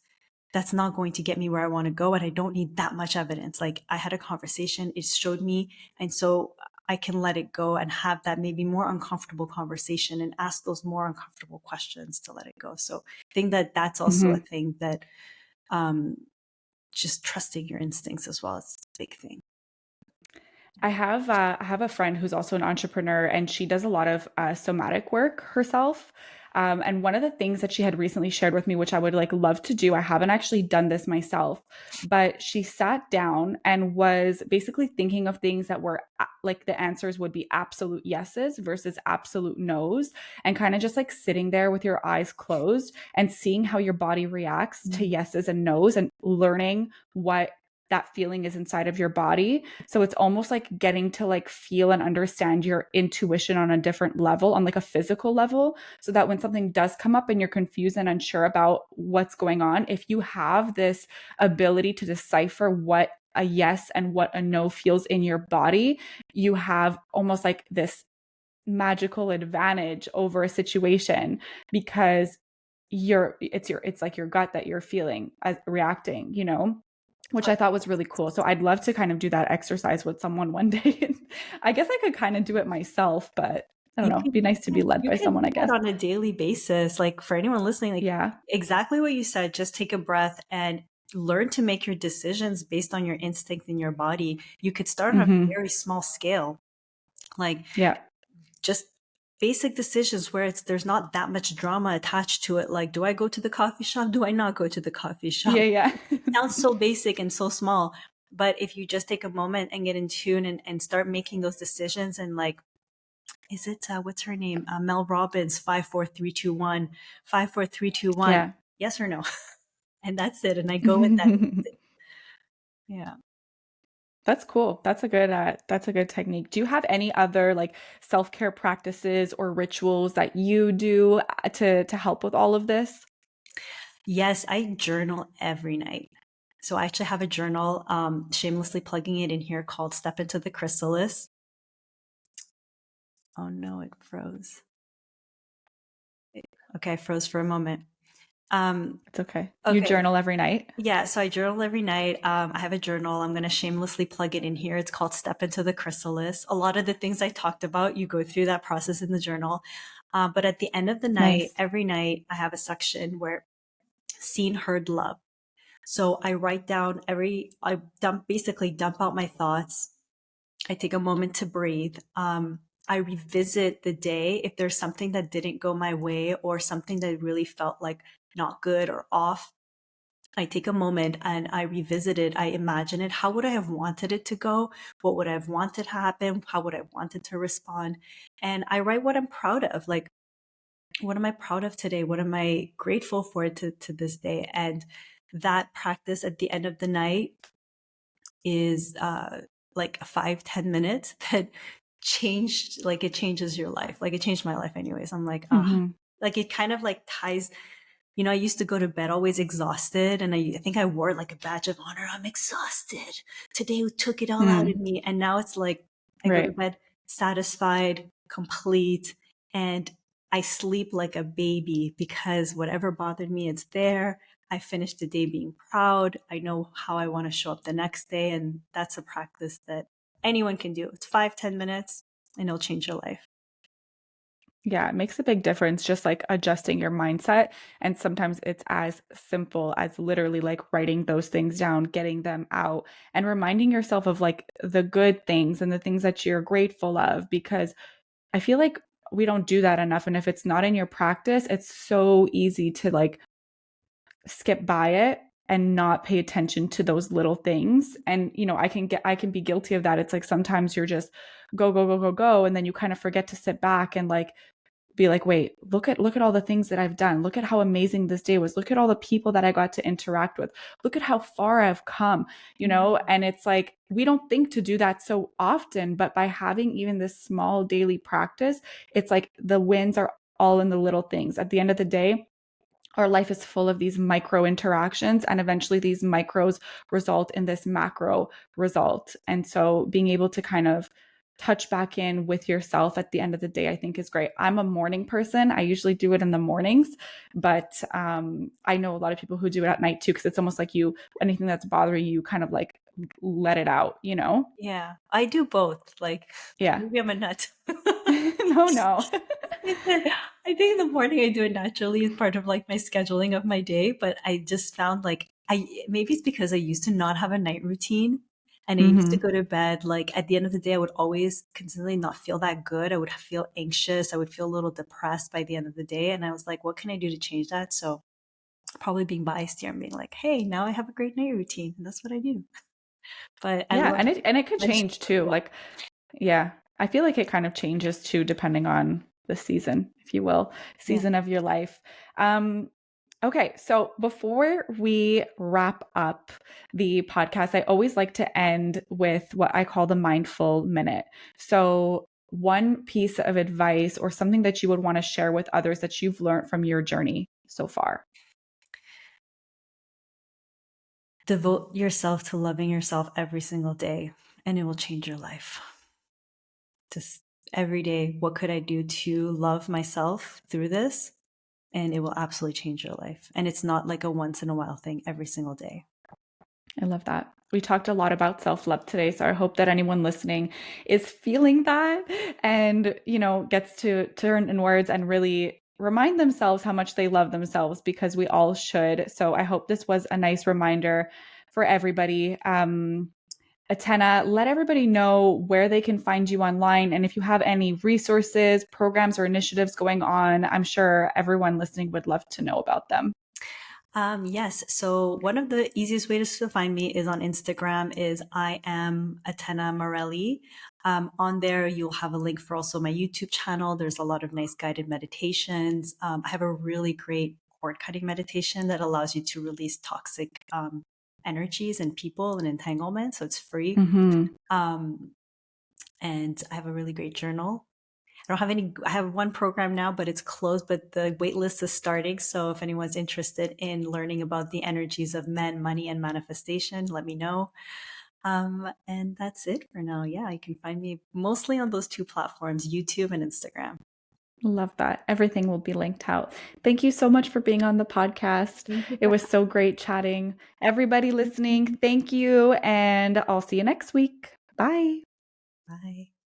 not going to get me where I want to go. And I don't need that much evidence. Like I had a conversation, it showed me. And so I can let it go and have that maybe more uncomfortable conversation and ask those more uncomfortable questions to let it go. So I think that that's also a Mm-hmm. thing that, um, just trusting your instincts as well is a big thing. I have a friend who's also an entrepreneur, and she does a lot of somatic work herself. And one of the things that she had recently shared with me, which I would like love to do, I haven't actually done this myself, but she sat down and was basically thinking of things that were like the answers would be absolute yeses versus absolute nos, and kind of just like sitting there with your eyes closed and seeing how your body reacts to Mm. yeses and nos, and learning what that feeling is inside of your body. So it's almost like getting to like feel and understand your intuition on a different level, on like a physical level, so that when something does come up and you're confused and unsure about what's going on, if you have this ability to decipher what a yes and what a no feels in your body, you have almost like this magical advantage over a situation, because it's like your gut that you're feeling as reacting, you know, which I thought was really cool. So I'd love to kind of do that exercise with someone one day. I guess I could kind of do it myself, but I don't You know. It'd can be nice to be led you by can someone, do I that guess. on a daily basis. Like for anyone listening, like Yeah. exactly what you said, just take a breath and learn to make your decisions based on your instinct in your body. You could start on a Hmm. very small scale, like Yeah. just basic decisions where there's not that much drama attached to it. Like, do I go to the coffee shop? Do I not go to the coffee shop? Yeah. Yeah. Sounds so basic and so small. But if you just take a moment and get in tune and start making those decisions and like, is it what's her name? Mel Robbins, 54321, 54321. Yeah. Yes or no? And that's it. And I go with that. Yeah. That's cool. That's a good technique. Do you have any other like self-care practices or rituals that you do to help with all of this? Yes, I journal every night. So I actually have a journal, shamelessly plugging it in here, called Step into the Chrysalis. Oh no, it froze. Okay, I froze for a moment. Um, It's okay. You okay, journal every night? yeah, so I journal every night. I have a journal. I'm going to shamelessly plug it in here. It's called Step into the Chrysalis. A lot of the things I talked about, you go through that process in the journal. But at the end of the night, Nice. every night, I have a section where seen, heard, love. So I write down I basically dump out my thoughts. I take a moment to breathe. I revisit the day if there's something that didn't go my way or something that really felt like not good or off. I take a moment and I revisit it. I imagine it. How would I have wanted it to go? What would I have wanted to happen? How would I have wanted to respond? And I write what I'm proud of. Like, what am I proud of today? What am I grateful for to this day? And that practice at the end of the night is like 5, 10 minutes that changed, like it changes your life. Like it changed my life anyways. I'm like, ah, Hmm. like it kind of like ties, you know, I used to go to bed always exhausted, and I think I wore it like a badge of honor. I'm exhausted. Today took it all out of Mm, me. And now it's like I go to right. bed satisfied, complete, and I sleep like a baby because whatever bothered me, it's there. I finished the day being proud. I know how I want to show up the next day. And that's a practice that anyone can do. It's 5, 10 minutes and it'll change your life. Yeah, it makes a big difference just like adjusting your mindset. And sometimes it's as simple as literally like writing those things down, getting them out, and reminding yourself of like the good things and the things that you're grateful of, because I feel like we don't do that enough. And if it's not in your practice, it's so easy to like skip by it and not pay attention to those little things. And I can be guilty of that. It's like sometimes you're just go go go go go, and then you kind of forget to sit back and like be like, wait, look at all the things that I've done. Look at how amazing this day was. Look at all the people that I got to interact with. Look at how far I've come, Mhm. and it's like we don't think to do that so often, but by having even this small daily practice, it's like the wins are all in the little things. At the end of the day, our life is full of these micro interactions, and eventually these micros result in this macro result. And so being able to kind of touch back in with yourself at the end of the day, I think is great. I'm a morning person. I usually do it in the mornings, but I know a lot of people who do it at night too, because it's almost like anything that's bothering you, kind of like let it out. Yeah, I do both. Like Yeah. maybe I'm a nut. No, no. I think in the morning I do it naturally as part of like my scheduling of my day, but I just found like I maybe it's because I used to not have a night routine and I used to Hmm. go to bed like at the end of the day I would always consistently not feel that good. I would feel anxious, I would feel a little depressed by the end of the day, and I was like, what can I do to change that? So probably being biased here and being like, hey, now I have a great night routine and that's what I do. But I Yeah, love and it could mentioning change too. yeah. Like, yeah, I feel like it kind of changes too, depending on the season, if you will, Yeah. season of your life. Um, okay, so before we wrap up the podcast, I always like to end with what I call the mindful minute. So, one piece of advice or something that you would want to share with others that you've learned from your journey so far. Devote yourself to loving yourself every single day, and it will change your life. Just every day, what could I do to love myself through this? And it will absolutely change your life. And it's not like a once in a while thing every single day. I love that. We talked a lot about self love today. So I hope that anyone listening is feeling that and, gets to turn in words and really remind themselves how much they love themselves, because we all should. So I hope this was a nice reminder for everybody. Atena, let everybody know where they can find you online. And if you have any resources, programs, or initiatives going on, I'm sure everyone listening would love to know about them. Yes. So one of the easiest ways to find me is on Instagram is I am Atena Morelli. On there, you'll have a link for also my YouTube channel. There's a lot of nice guided meditations. I have a really great cord cutting meditation that allows you to release toxic energies and people and entanglement. So it's free. Hmm. Um, and I have a really great journal. don't have any. I have one program now, but it's closed, but the wait list is starting. So if anyone's interested in learning about the energies of men, money, and manifestation, let me know. And that's it for now. Yeah, you can find me mostly on those two platforms, YouTube and Instagram. Love that. Everything will be linked out. Thank you so much for being on the podcast. Thank you It for was so great chatting. Everybody having me. listening, thank you. And I'll see you next week. Bye. Bye.